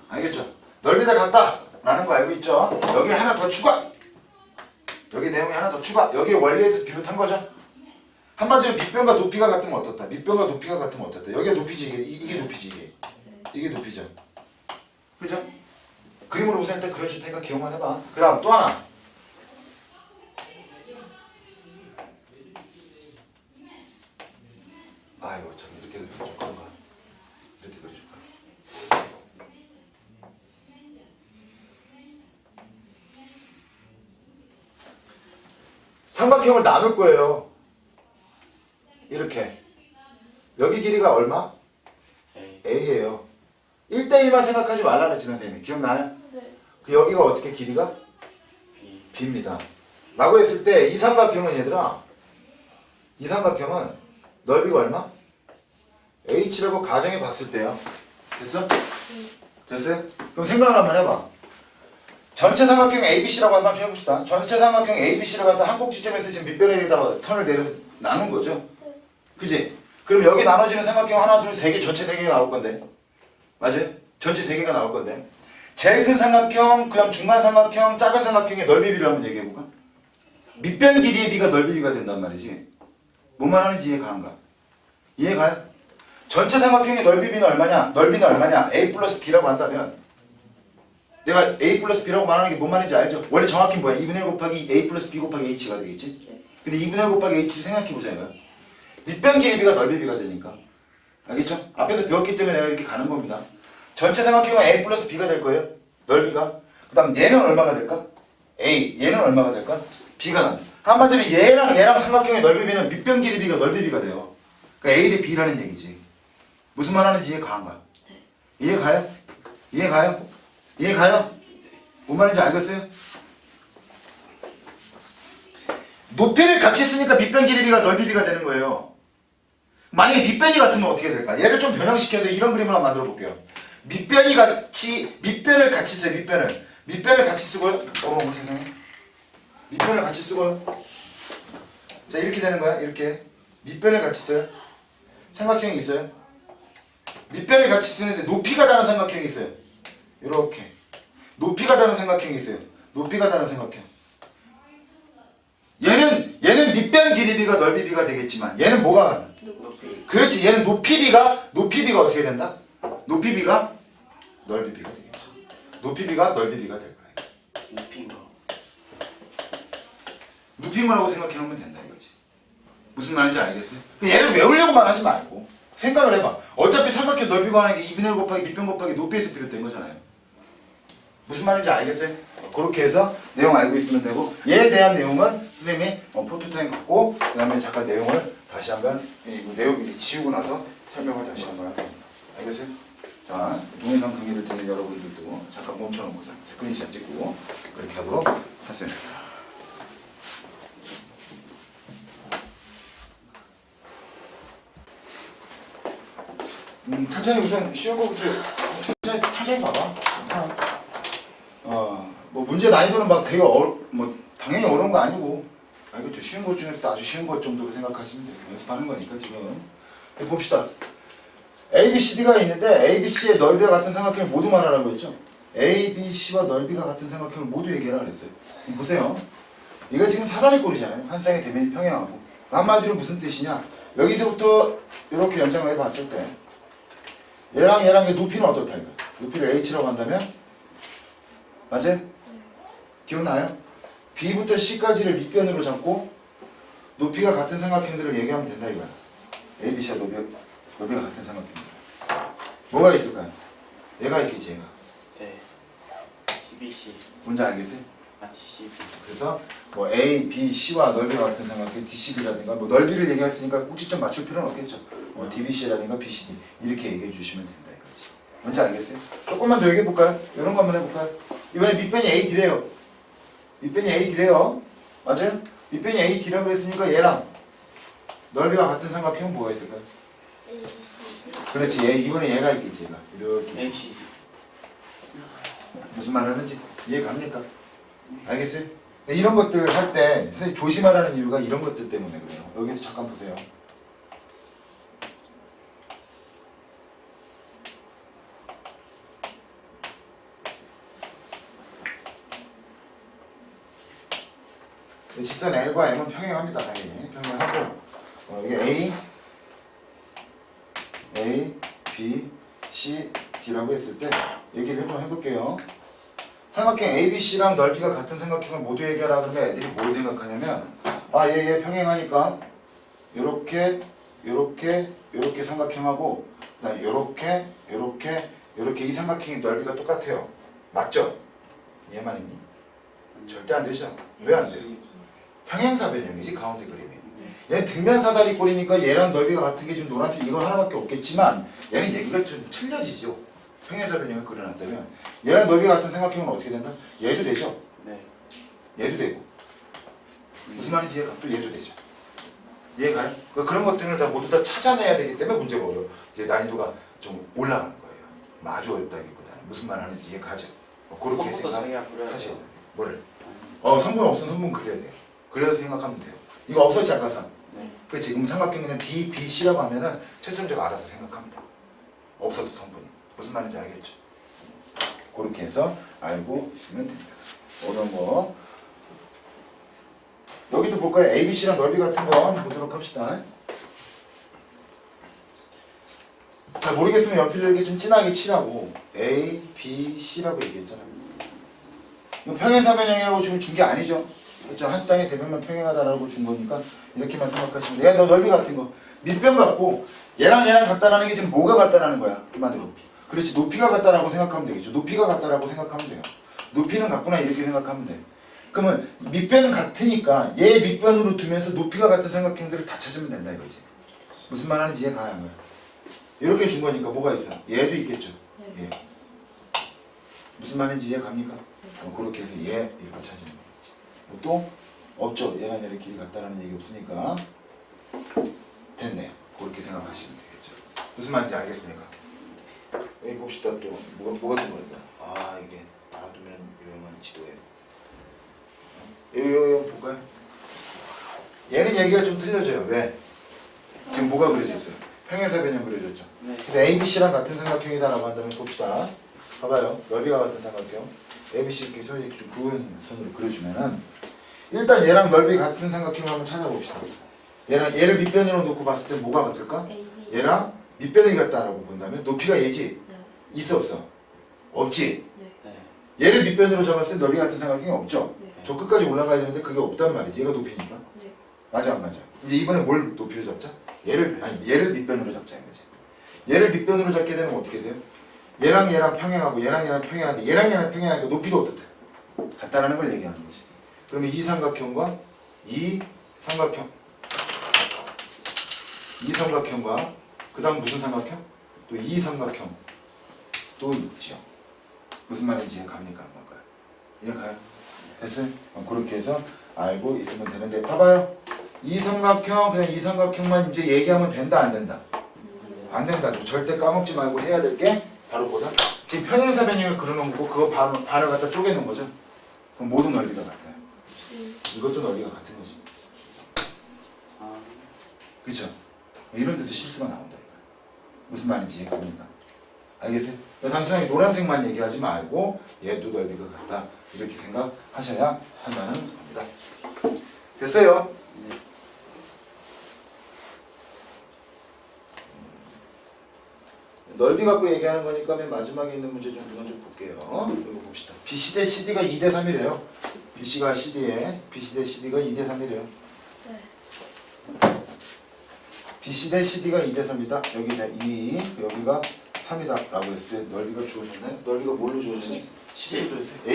알겠죠? 넓이 다 같다 라는 거 알고 있죠? 여기 하나 더 추가. 여기 내용이 하나 더 추가. 여기 원리에서 비롯한 거죠? 한마디로 밑변과 높이가 같으면 어떻다? 밑변과 높이가 같으면 어떻다? 여기가 높이지 이게 높이지 이게 높이죠. 그죠? 그림으로 우선 일단 그려줄 테니까 기억만 해봐. 그 다음 또 하나. 아이고 참 이렇게 그려줄 건가? 이렇게 그려줄 건가? 삼각형을 나눌 거예요. 이렇게 여기 길이가 얼마? A예요. 1대1만 생각하지 말라 그랬지 선생님이. 기억나요? 네. 그 여기가 어떻게 길이가? B입니다. 라고 했을 때 이 삼각형은 얘들아 이 삼각형은 넓이가 얼마? H라고 가정해 봤을 때요. 됐어? 됐어요? 그럼 생각을 한번 해봐. 전체 삼각형 ABC라고 한번 해봅시다. 전체 삼각형 ABC라고 할때 한 꼭지점에서 지금 밑변에다가 선을 내려 나눈 거죠. 그지? 그럼 여기 나눠지는 삼각형 하나, 둘, 세 개, 전체 세 개가 나올 건데. 맞아요? 전체 세 개가 나올 건데. 제일 큰 삼각형, 그 다음 중간 삼각형, 작은 삼각형의 넓이 비를 한번 얘기해볼까? 밑변 길이의 비가 넓이 비가 된단 말이지. 뭔 말하는지 이해가 안 가? 이해가요? 전체 삼각형의 넓이 비는 얼마냐? 넓이는 얼마냐? A 플러스 B라고 한다면 내가 A 플러스 B라고 말하는 게 뭔 말인지 알죠? 원래 정확히 뭐야? 2분의 1 곱하기 A 플러스 B 곱하기 H가 되겠지? 근데 2분의 1 곱하기 H를 생각해보자 이거야. 밑변 길이비가 넓이비가 되니까. 알겠죠? 앞에서 배웠기 때문에 내가 이렇게 가는 겁니다. 전체 삼각형은 A 플러스 B가 될 거예요. 넓이가. 그 다음 얘는 얼마가 될까? A. 얘는 얼마가 될까? B가 나. 한마디로 얘랑 삼각형의 넓이비는 밑변 길이비가 넓이비가 돼요. 그러니까 A 대 B라는 얘기지. 무슨 말 하는지 이해 가안가? 이해 가요? 이해 가요? 이해 가요? 뭔 말인지 알겠어요? 높이를 같이 쓰니까 밑변 길이비가 넓이비가 되는 거예요. 만약에 밑변이 같으면 어떻게 될까? 얘를 좀 변형시켜서 이런 그림을 한번 만들어 볼게요. 밑변을 같이 써요. 밑변을 같이 쓰고요. 세상에. 밑변을 같이 쓰고요. 자, 이렇게 되는 거야. 이렇게. 밑변을 같이 써요. 삼각형이 있어요. 밑변을 같이 쓰는데 높이가 다른 삼각형이 있어요. 이렇게. 높이가 다른 삼각형이 있어요. 높이가 다른 삼각형. 얘는 밑변 길이비가 넓이비가 되겠지만 얘는 뭐가 같나? 높이. 그렇지. 얘는 높이비가 어떻게 된다? 높이비가 넓이비가 되겠다. 높이비가 넓이비가 될 거야. 높인 거. 높인 거라고 생각해 놓으면 된다 이거지. 무슨 말인지 알겠어요? 얘를 외우려고만 하지 말고 생각을 해봐. 어차피 삼각형 넓이 구하는 게 2분의 1 곱하기 밑변 곱하기 높이에서 비롯된 거잖아요. 무슨 말인지 알겠어요? 그렇게 해서 내용 알고 있으면 되고 얘에 대한 내용은 선생님이 포토타임 갖고 그 다음에 잠깐 내용을 다시 한번 내용 지우고 나서 설명을 다시 한번 할 겁니다. 알겠어요? 자, 동영상 강의를 듣는 여러분들도 잠깐 멈춰놓고서 스크린샷 찍고 그렇게 하도록 하겠습니다. 천천히 우선 쉬운 거부터 천천히 봐봐. 뭐 문제 난이도는 막 되게 뭐 당연히 어려운 거 아니고 알겠죠? 쉬운 것 중에서도 아주 쉬운 것 정도로 생각하시면 돼요. 연습하는 거니까 지금. 봅시다. A, B, C, D가 있는데 A, B, C의 넓이와 같은 삼각형을 모두 말하라고 했죠? A, B, C와 넓이가 같은 삼각형을 모두 얘기하라 그랬어요. 보세요. 이거 지금 사다리 꼴이잖아요. 한 쌍의 대면이 평행하고. 한마디로 무슨 뜻이냐? 여기서부터 이렇게 연장을 해봤을 때 얘랑 높이는 어떻다 이거? 높이를 H라고 한다면 맞아요? 기억나요? B부터 C까지를 밑변으로 잡고 높이가 같은 삼각형들을 얘기하면 된다 이거야. A, B, C와 높이가 같은 삼각형들. 뭐가 있을까요? 얘가 있겠지 얘가. 네. DBC. 뭔지 알겠어요? DCB. 그래서 뭐 A, B, C와 넓이가 같은 삼각형 DCB라든가 뭐 넓이를 얘기했으니까 꼭지점 맞출 필요는 없겠죠. DBC라든가 BCD 이렇게 얘기해 주시면 된다 이거지. 뭔지 알겠어요? 조금만 더 얘기해 볼까요? 이런 거 한번 해볼까요? 이번에 밑변이 AD래요. 밑변이 AD래요. 맞아요? 밑변이 AD라고 그랬으니까 얘랑 넓이가 같은 삼각형은 뭐가 있을까요? A, C, D. 그렇지. 이번에 얘가 있겠지 얘가. 이렇게. NCD. 무슨 말 하는지 이해 갑니까? 알겠어요? 근데 이런 것들 할 때 선생님 조심하라는 이유가 이런 것들 때문에 그래요. 여기서 잠깐 보세요. 직선 L과 M은 평행합니다. 당연히 평행하고 이게 A, B, C, D라고 했을 때 얘기를 한번 해볼게요. 삼각형 ABC랑 넓이가 같은 삼각형을 모두 얘기하라 그러면 애들이 뭘 생각하냐면 얘 평행하니까 요렇게 삼각형하고 그다음에 요렇게 이 삼각형의 넓이가 똑같아요. 맞죠? 얘만 있니? 절대 안 되죠. 왜 안 돼요? 평행사변형이지 가운데 그림이. 얘는 등변 사다리 꼴이니까 얘랑 넓이가 같은 게 좀 노란색 이거 하나밖에 없겠지만 얘는 얘기가 좀 틀려지죠. 평행사변형을 그려놨다면 얘랑 넓이가 같은 삼각형은 어떻게 된다? 얘도 되죠. 네. 얘도 되고 무슨 말인지 이해가 또 얘도 되죠. 이해가요? 그런 것들을 다 모두 다 찾아내야 되기 때문에 문제가 어려워. 이제 난이도가 좀 올라가는 거예요. 아주 어렵다기보다는 무슨 말 하는지 이해가죠. 그렇게 생각하셔야 돼요. 뭐를? 성분 없으면 성분 그려야 돼요. 그래서 생각하면 돼요. 이거 없었지 아까 네. 그 지금 삼각형 그냥 D, B, C라고 하면은 최종적으로 알아서 생각합니다. 없어도 성분이 무슨 말인지 알겠죠? 그렇게 해서 알고 있으면 됩니다. 어려운 거 여기도 볼까요? A, B, C랑 넓이 같은 거 한번 보도록 합시다. 잘 모르겠으면 연필로 이렇게 좀 진하게 칠하고 A, B, C라고 얘기했잖아요. 이거 평행사변형이라고 지금 준 게 아니죠. 그렇죠? 한 쌍의 대변만 평행하다라고 준 거니까 이렇게만 생각하시면 돼요. 얘 너 넓이 같은 거 밑변 같고 얘랑 얘랑 같다라는 게 지금 뭐가 같다라는 거야. 이만대로. 그렇지. 높이가 같다라고 생각하면 되겠죠. 높이가 같다라고 생각하면 돼요. 높이는 같구나 이렇게 생각하면 돼. 그러면 밑변은 같으니까 얘 밑변으로 두면서 높이가 같은 삼각형들을 다 찾으면 된다 이거지. 무슨 말 하는지 이해가 안 가요. 이렇게 준 거니까 뭐가 있어? 얘도 있겠죠. 얘. 무슨 말인지 이해 갑니까? 그렇게 해서 얘 이렇게 찾으면 되겠지. 뭐 또 없죠. 얘랑 얘랑 길이 같다라는 얘기 없으니까 됐네요. 그렇게 생각하시면 되겠죠. 무슨 말인지 알겠습니까? 여기 봅시다. 또 뭐가 된 겁니까? 아 이게 알아두면 유용한 지도예요. 이거 볼까요? 얘는 얘기가 좀 틀려져요. 왜? 지금 뭐가 그려져 있어요? 평행사변형 그려졌죠. 네. 그래서 ABC랑 같은 삼각형이다라고 한다면 봅시다. 봐봐요. 넓이가 같은 삼각형. ABC 이렇게 굵은 선으로 그려주면은 일단 얘랑 넓이 같은 삼각형을 한번 찾아봅시다. 얘를 밑변으로 놓고 봤을 때 뭐가 같을까? AB. 얘랑 밑변이 같다라고 본다면 높이가 얘지? 네. 있어 없어? 없지? 네. 얘를 밑변으로 잡았을 때 넓이 같은 삼각형이 없죠? 네. 저 끝까지 올라가야 되는데 그게 없단 말이지. 얘가 높이니까. 네. 맞아 안 맞아? 이제 이번에 뭘 높이로 잡자? 얘를 밑변으로 잡자 이거지. 얘를 밑변으로 잡게 되면 어떻게 돼요? 얘랑 얘랑 평행하고 얘랑 얘랑 평행하는데 얘랑 얘랑 평행하니까 높이도 어떻대? 같다라는 걸 얘기하는 거지. 그러면 이 삼각형과 이 삼각형과 그 다음 무슨 삼각형? 또 이 삼각형 또 있죠. 무슨 말인지 이해 갑니까? 안 갈까요? 이해 가요? 됐어요? 그렇게 해서 알고 있으면 되는데 봐봐요. 이 삼각형 그냥 이 삼각형만 이제 얘기하면 된다 안 된다? 안 된다. 절대 까먹지 말고 해야 될 게 바로 뭐다? 지금 평행사변형을 그려놓은 거고 그거 반을 갖다 쪼개놓은 거죠. 그럼 모든 넓이가 같아요. 이것도 넓이가 같은 거지. 아, 그쵸? 이런 데서 실수가 나온다. 무슨 말인지 이해 갑니까? 알겠어요? 단순하게 노란색만 얘기하지 말고 얘도 넓이가 같다. 이렇게 생각하셔야 한다는 겁니다. 됐어요? 네. 넓이 갖고 얘기하는 거니까 맨 마지막에 있는 문제 좀 먼저 볼게요. 이거 봅시다. BC 대 CD가 2대 3이래요. BC가 CD에 BC 대 CD가 2대 3이래요. 네. BC 대 CD가 2대 3이다. 여기다 2, 여기가 3이다 라고 했을 때 넓이가 주어졌나요? 넓이가 뭘로 주어졌나요? 10으로 주어졌어요.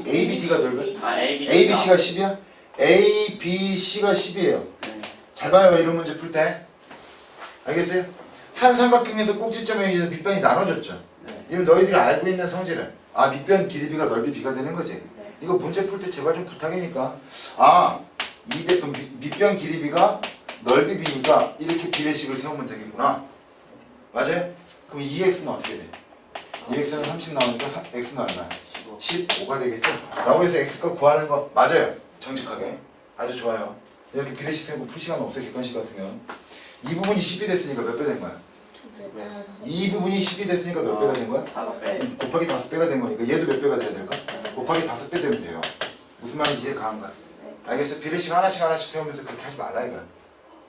ABD가 넓이? 아, ABC. ABC가 10이야? ABC가 10이에요. 네. 잘 봐요. 이런 문제 풀 때. 알겠어요? 한 삼각형에서 꼭지점에 의해서 밑변이 나눠졌죠. 네. 이건 너희들이 알고 있는 성질은 밑변 길이 B가 넓이 B가 되는 거지. 네. 이거 문제 풀 때 제발 좀 부탁이니까. 그럼 밑변 길이 B가 넓이 B니까 이렇게 비례식을 세우면 되겠구나. 맞아요? 그럼 2x는 어떻게 돼? 2x는 30 나오니까 x는 얼마야? 15가 되겠죠? 라고 해서 x값 구하는 거 맞아요. 정직하게. 아주 좋아요. 이렇게 비례식 세우고 풀 시간 없어요. 객관식 같으면. 이 부분이 10이 됐으니까 몇 배 된 거야? 이 부분이 10이 됐으니까 몇 배가 된 거야? 5배. 곱하기 5배가 된 거니까 얘도 몇 배가 돼야 될까? 곱하기 5배 되면 돼요. 무슨 말인지 이해 가는가? 알겠어요? 비례식 하나씩 세우면서 그렇게 하지 말라 이거야.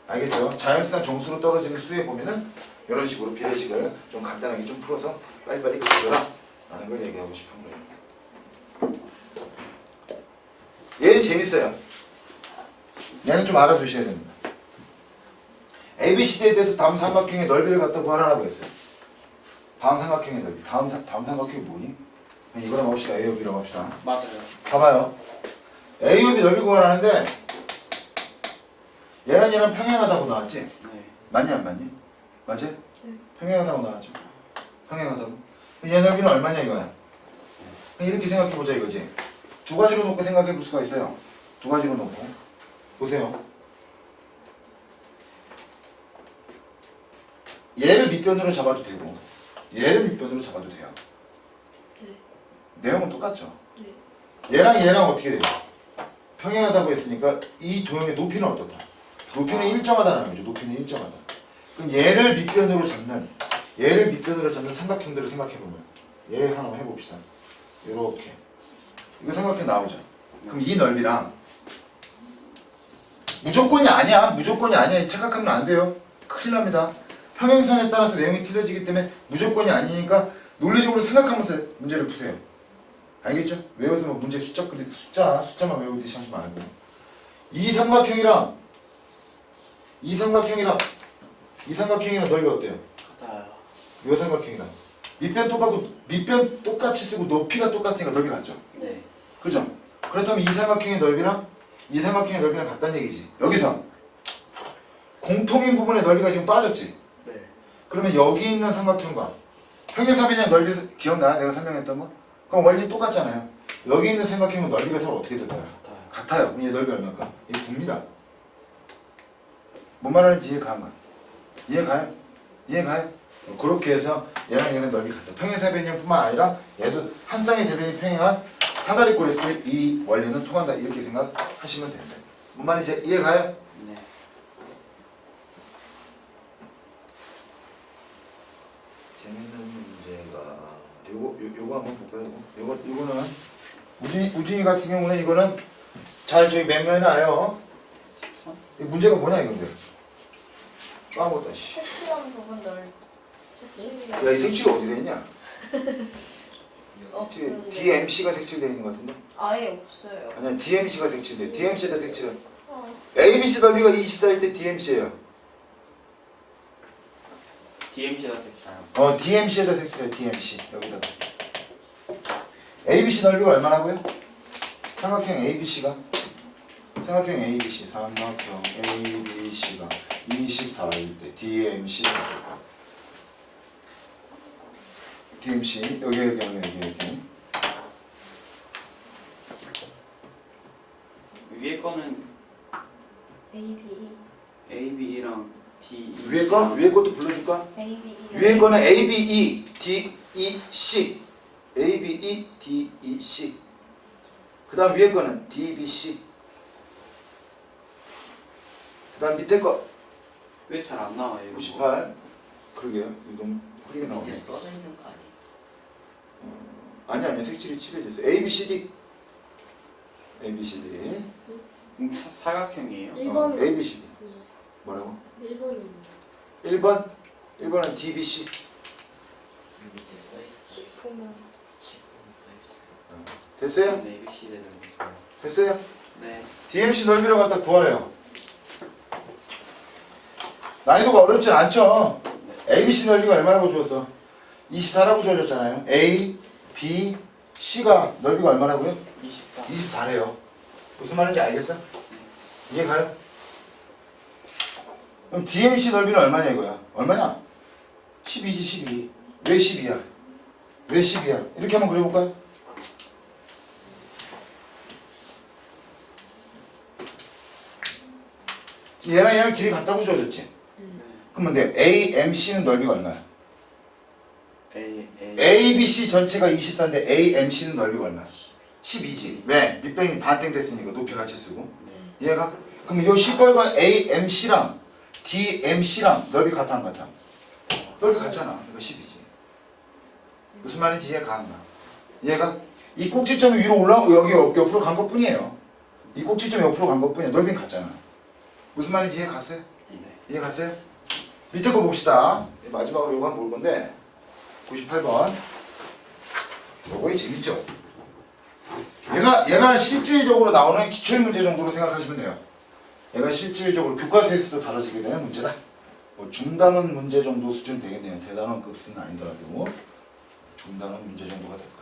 알겠죠? 자연수나 정수로 떨어지는 수에 보면은 이런 식으로 비례식을 좀 간단하게 좀 풀어서 빨리빨리 그려라 라는 걸 얘기하고 싶은 거예요. 얘는 재밌어요. 얘는 좀 알아두셔야 됩니다. ABCD에 대해서 다음 삼각형의 넓이를 갖다 구하라고 했어요. 다음 삼각형의 넓이. 다음 삼각형이 뭐니? 이거랑 봅시다. A, B라고 합시다. 맞아요. 봐봐요. A, B 넓이 구하라는데 얘랑 평행하다고 나왔지? 네. 맞니 안 맞니? 맞지? 네. 평행하다고 나왔죠? 평행하다고. 얘 넓이는 얼마냐 이거야? 이렇게 생각해보자 이거지. 두 가지로 놓고 생각해볼 수가 있어요. 두 가지로 놓고. 보세요. 얘를 밑변으로 잡아도 되고 얘를 밑변으로 잡아도 돼요. 네. 내용은 똑같죠? 네. 얘랑 어떻게 돼요? 평행하다고 했으니까 이 도형의 높이는 어떻다? 높이는 일정하다는 거죠. 높이는 일정하다. 그럼 얘를 밑변으로 잡는 삼각형들을 생각해보면 얘 하나 해봅시다. 이렇게 이거 삼각형 나오죠. 그럼 이 넓이랑 무조건이 아니야. 착각하면 안 돼요. 큰일 납니다. 평행선에 따라서 내용이 틀려지기 때문에 무조건이 아니니까 논리적으로 생각하면서 문제를 푸세요. 알겠죠? 외워서 뭐 문제 숫자만 외우듯이 하지 말고 이 삼각형이랑 넓이 어때요? 같아요. 이 삼각형이랑 밑변 똑같이 쓰고 높이가 똑같으니까 넓이 같죠? 네. 그죠? 그렇다면 이 삼각형의 넓이랑 같다는 얘기지. 여기서 공통인 부분의 넓이가 지금 빠졌지? 네. 그러면 여기 있는 삼각형과 평행사변형 넓이 기억나? 내가 설명했던 거? 그럼 원리 똑같잖아요. 여기 있는 삼각형은 넓이가 서로 어떻게 될까요? 같아요. 얘 넓이 얼마일까? 얘 9입니다. 뭔 말하는지 이해가는가? 이해가요? 그렇게 해서 얘랑 얘는 넓이 같다. 평행사변형뿐만 아니라 얘도 한 쌍의 대변이 평행한 사다리꼴에서 이 원리는 통한다. 이렇게 생각하시면 됩니다. 뭔 말인지 이해가요? 네. 재밌는 문제가 요거 한번 볼까요? 요거는 우진이 같은 경우는 이거는 잘 저기 메모해놔요. 이 문제가 뭐냐 이건데? 까먹었다. 씨. 색칠한 부분 넓. 야, 이 색칠이 어디 돼 있냐? 없는데. DMC가 색칠되어 있는 것 같은데? 아예 없어요. 아니야, DMC가 색칠돼. DMC에다 색칠해. 어. ABC 넓이가 24일 때 DMC예요. DMC가 색칠해요. DMC에다 색칠해. DMC 여기다가. ABC 넓이가 얼마나고요? 삼각형 ABC가 삼각형 ABC가 24일 때 DMC 여기 위에 거는 ABE. ABE랑 DE. 위에 것도 불러줄까? ABE. 위에 거는 ABE, DEC ABE, DEC 그 다음 위에 거는 DBC 그 다음 밑에 거 왜 잘 안 나와요? 이거? 98 그러게요 이거 너무 흐리게 나오네 밑에 써져 있는 거 아니에요? 아니 색칠이 칠해졌어 ABCD 사각형이에요? 1번은 ABCD 뭐라고? 1번은 1번은 DBC 여기 밑에 써있어. 10호면. 10분 써있어. 됐어요? 네, ABC대로. 됐어요? 네. DMC 넓이를 갖다 구하래요 난이도가 어렵진 않죠? ABC 넓이가 얼마라고 주었어? 24라고 주어졌잖아요 A, B, C가 넓이가 얼마라고요? 24. 24래요 무슨 말인지 알겠어? 이해가요? 그럼 DMC 넓이는 얼마냐 이거야 얼마냐? 12지 12 왜 12야? 왜 12야? 이렇게 한번 그려볼까요? 얘랑 길이 같다고 주어졌지? 그러면 돼 AMC는 넓이가 얼마야? ABC 전체가 24인데 AMC는 넓이가 얼마야? 12지 왜? 밑변이 반땡 됐으니까 높이 같이 쓰고 얘가? 그럼 이 시뻘건 AMC랑 DMC랑 넓이 같아 안 같아? 넓이 같잖아 그러니까 12지 무슨 말인지 이해가 안 가? 이해가? 이 꼭지점이 위로 올라오고 여기 옆으로 간 것 뿐이에요 이 꼭지점이 옆으로 간 것 뿐이야 넓이는 같잖아 무슨 말인지 이해 갔어요? 네. 이해 갔어요? 밑에 거 봅시다 마지막으로 이거 한번 볼 건데 98번 요거이 재밌죠? 얘가 실질적으로 나오는 기초의 문제 정도로 생각하시면 돼요 얘가 실질적으로 교과서에서도 다뤄지게 되는 문제다 뭐 중단원 문제 정도 수준 되겠네요 대단원 급수는 아니더라도 중단원 문제 정도가 될 거예요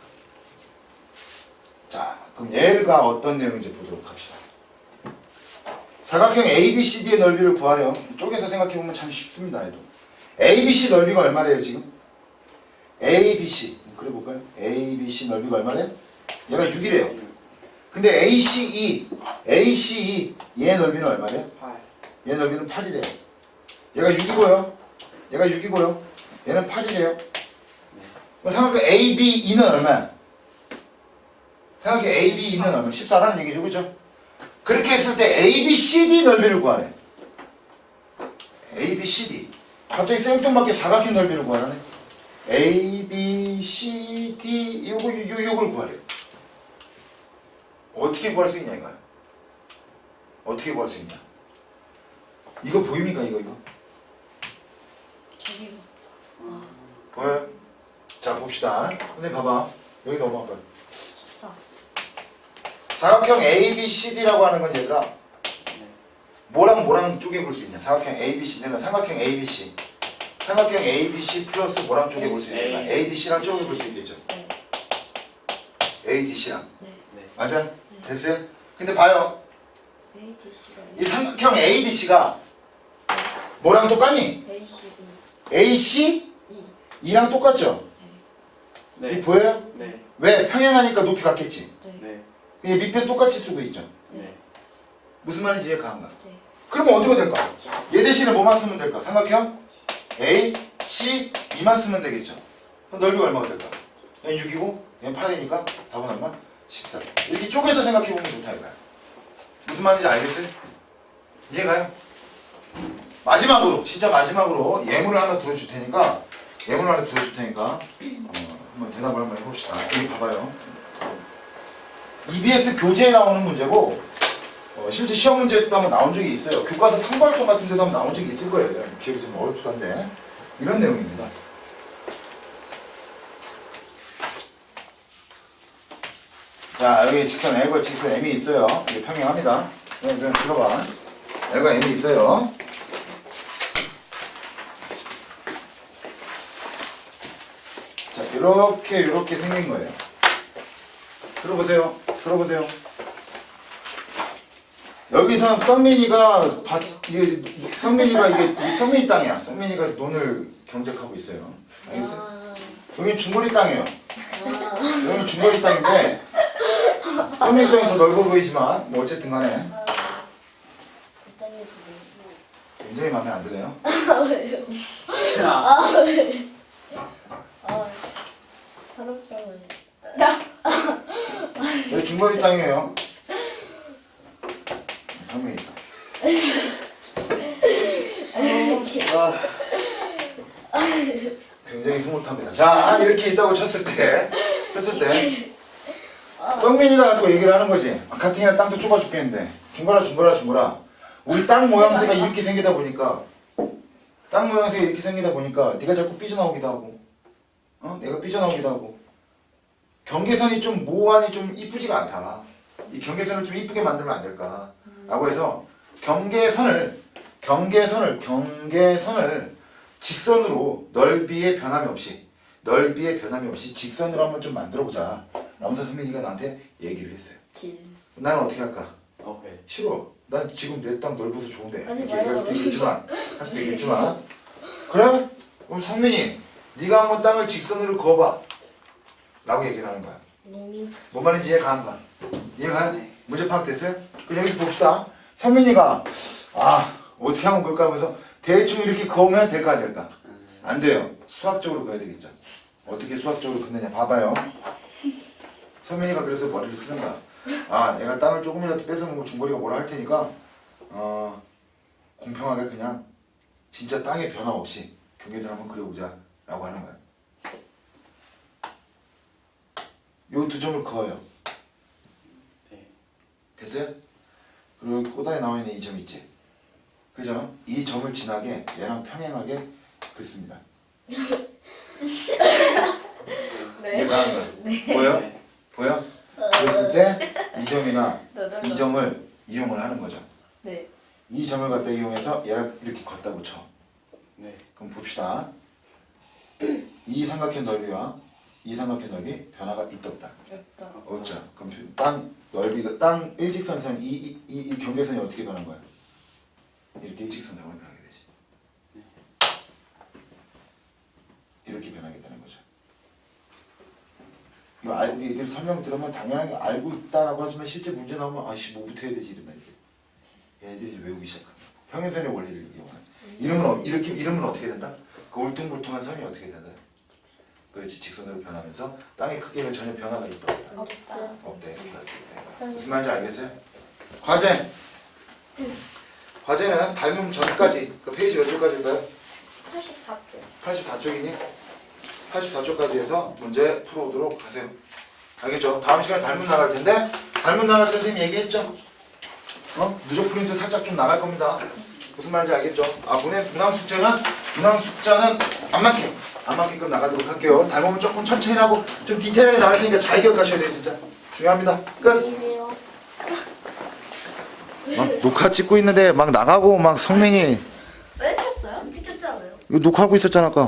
자 그럼 얘가 어떤 내용인지 보도록 합시다 사각형 ABCD의 넓이를 구하래요 쪼개서 생각해보면 참 쉽습니다 얘도 ABC 넓이가 얼마래요 지금? ABC 그래 볼까요? ABC 넓이가 얼마래요? 얘가 6이래요 근데 ACE 얘 넓이는 얼마래요? 8. 얘 넓이는 8이래요 얘가 6이고요 얘는 8이래요 그럼 생각해 ABE는 얼마야? 생각해 ABE는 얼마야? 14라는 얘기죠 그죠? 그렇게 했을 때 ABCD 넓이를 구하래 ABCD 갑자기 생뚱맞게 사각형 넓이를 구하라네 ABCD 요걸 구하래요 어떻게 구할 수 있냐 이거야 어떻게 구할 수 있냐 이거 보입니까 이거 저기 보여요? 자 봅시다 선생님 봐봐 여기 넘어갈까요? 사각형 ABCD라고 하는 건 얘들아 뭐랑 쪼개 볼 수 있냐? 사각형 ABCD는 삼각형 ABC. 삼각형 ABC 플러스 뭐랑 쪼개 볼 수 있을까? ADC랑 쪼개 볼 수 있겠죠? 네. ADC랑. 네. 네. 맞아? 됐어요? 근데 봐요. ADC가 이 삼각형 ADC가 뭐랑 똑같니? ACB AC? E. E랑 똑같죠? 이 네. 보여요? 네. 왜? 평행하니까 높이 같겠지? 네. 네. 근데 밑변 똑같을 수도 있죠. 네. 무슨 말인지 이해가 안 가? 네. 그러면 어떻게 될까? 얘 대신에 뭐만 쓰면 될까? 삼각형 A, C, E만 쓰면 되겠죠. 그럼 넓이가 얼마가 될까? 얘는 6이고 얘는 8이니까 답은 얼마? 14. 이렇게 쪼개서 생각해보면 좋다 이거야. 무슨 말인지 알겠어요? 이해가요? 마지막으로 진짜 마지막으로 예문을 하나 들어줄 테니까 한번 대답을 한번 해봅시다. 여기 봐봐요. EBS 교재에 나오는 문제고 실제 시험 문제에서도 한번 나온 적이 있어요. 교과서 탐구활동 같은 데도 한번 나온 적이 있을 거예요. 기억이 좀 어렵기도 한데 이런 내용입니다. 자 여기 직선 L과 직선 M이 있어요. 이게 평행합니다. 그냥 들어봐. L과 M이 있어요. 자 이렇게 생긴 거예요. 들어보세요. 여기서 성민이가 이게 성민이 땅이야. 성민이가 논을 경작하고 있어요. 알겠어요? 여기 중거리 땅이에요. 여기 중거리 땅인데 성민이 땅이 더 넓어 보이지만 뭐 어쨌든 간에 굉장히 마음에 안 드네요. 왜요? 자. 왜? 산업장을 여기 중거리 땅이에요. 성민이 땅. 굉장히 흐뭇합니다. 자 이렇게 있다고 쳤을 때 성민이가 가지고 얘기를 하는 거지. 같은 땅도 좁아 죽겠는데 중거라 우리 땅 모양새가 이렇게 생기다 보니까 네가 자꾸 삐져나오기도 하고 내가 삐져나오기도 하고 경계선이 좀 모호하니 좀 이쁘지가 않다. 이 경계선을 좀 이쁘게 만들면 안 될까 라고 해서 경계선을 직선으로 넓이에 변함이 없이 직선으로 한번 좀 만들어보자 라면서 선민이가 나한테 얘기를 했어요. 나는 어떻게 할까? 오케이. 싫어. 난 지금 내 땅 넓어서 좋은데 하지 이렇게 마요. 할 수도 있겠지만 그래? 그럼 성민이 네가 한번 땅을 직선으로 그어봐 라고 얘기를 하는 거야. 뭔 말인지 이해가 안 가? 이해가요? 네. 문제 파악됐어요? 그럼 여기서 봅시다. 성민이가 어떻게 하면 그럴까 하면서 대충 이렇게 그으면 될까 안 될까? 안 돼요. 수학적으로 그어야 되겠죠. 어떻게 수학적으로 그느냐 봐봐요. 성민이가 그래서 머리를 쓰는 거야. 내가 땅을 조금이라도 뺏어먹으면 중거리가 뭐라 할 테니까 공평하게 그냥 진짜 땅에 변화 없이 경계선 한번 그려보자 라고 하는 거야. 요 두 점을 그어요. 네. 됐어요? 그리고 꼬다리 나와 있는 이 점 있지? 그죠? 이 점을 지나게 얘랑 평행하게 긋습니다. 네. 이해가 가는 거야. 보여? 네. 보여? 그랬을 때 이 점이나 이 점을 이용을 하는 거죠. 네. 이 점을 갖다 이용해서 얘랑 이렇게 걷다고 쳐. 네. 그럼 봅시다. 이 삼각형 넓이와 이 삼각형 넓이 변화가 있다 없다? 없다. 없죠. 그럼 땅 넓이가 땅 일직선상 이 경계선이 어떻게 변한 거야? 이렇게 일직선상으로 변하게 되지. 이렇게 변하게 되는 거죠. 이거 알고 얘들 설명 들으면 당연하게 알고 있다라고 하지만 실제 문제 나오면 뭐부터 해야 되지 이런다 이제. 얘들이 이제 외우기 시작한다. 평행선의 원리를 이용하는. 이름은 어떻게 된다? 그 울퉁불퉁한 선이 어떻게 된다? 그렇지. 직선으로 변하면서 땅의 크기는 전혀 변화가 있다 없다? 없어요. 없대. 무슨 말인지 알겠어요? 과제는 닮음 전까지 그 페이지 몇 쪽까지일까요? 84쪽. 84쪽이니? 84쪽까지 해서 문제 풀어오도록 하세요. 알겠죠? 다음 시간에 닮음 나갈 텐데 닮음 나갈 때 선생님이 얘기했죠? 누적 프린트 살짝 좀 나갈 겁니다. 무슨 말인지 알겠죠? 문항 숙제는 안 맞게끔 나가도록 할게요. 닮으면 조금 천천히 하고 좀 디테일하게 나갈 테니까 잘 기억하셔야 돼요. 진짜 중요합니다. 끝. 안녕히 계세요. 막 녹화 찍고 있는데 막 나가고 막 성민이 왜 했어요? 찍혔잖아요. 이거 녹화하고 있었잖아 아까.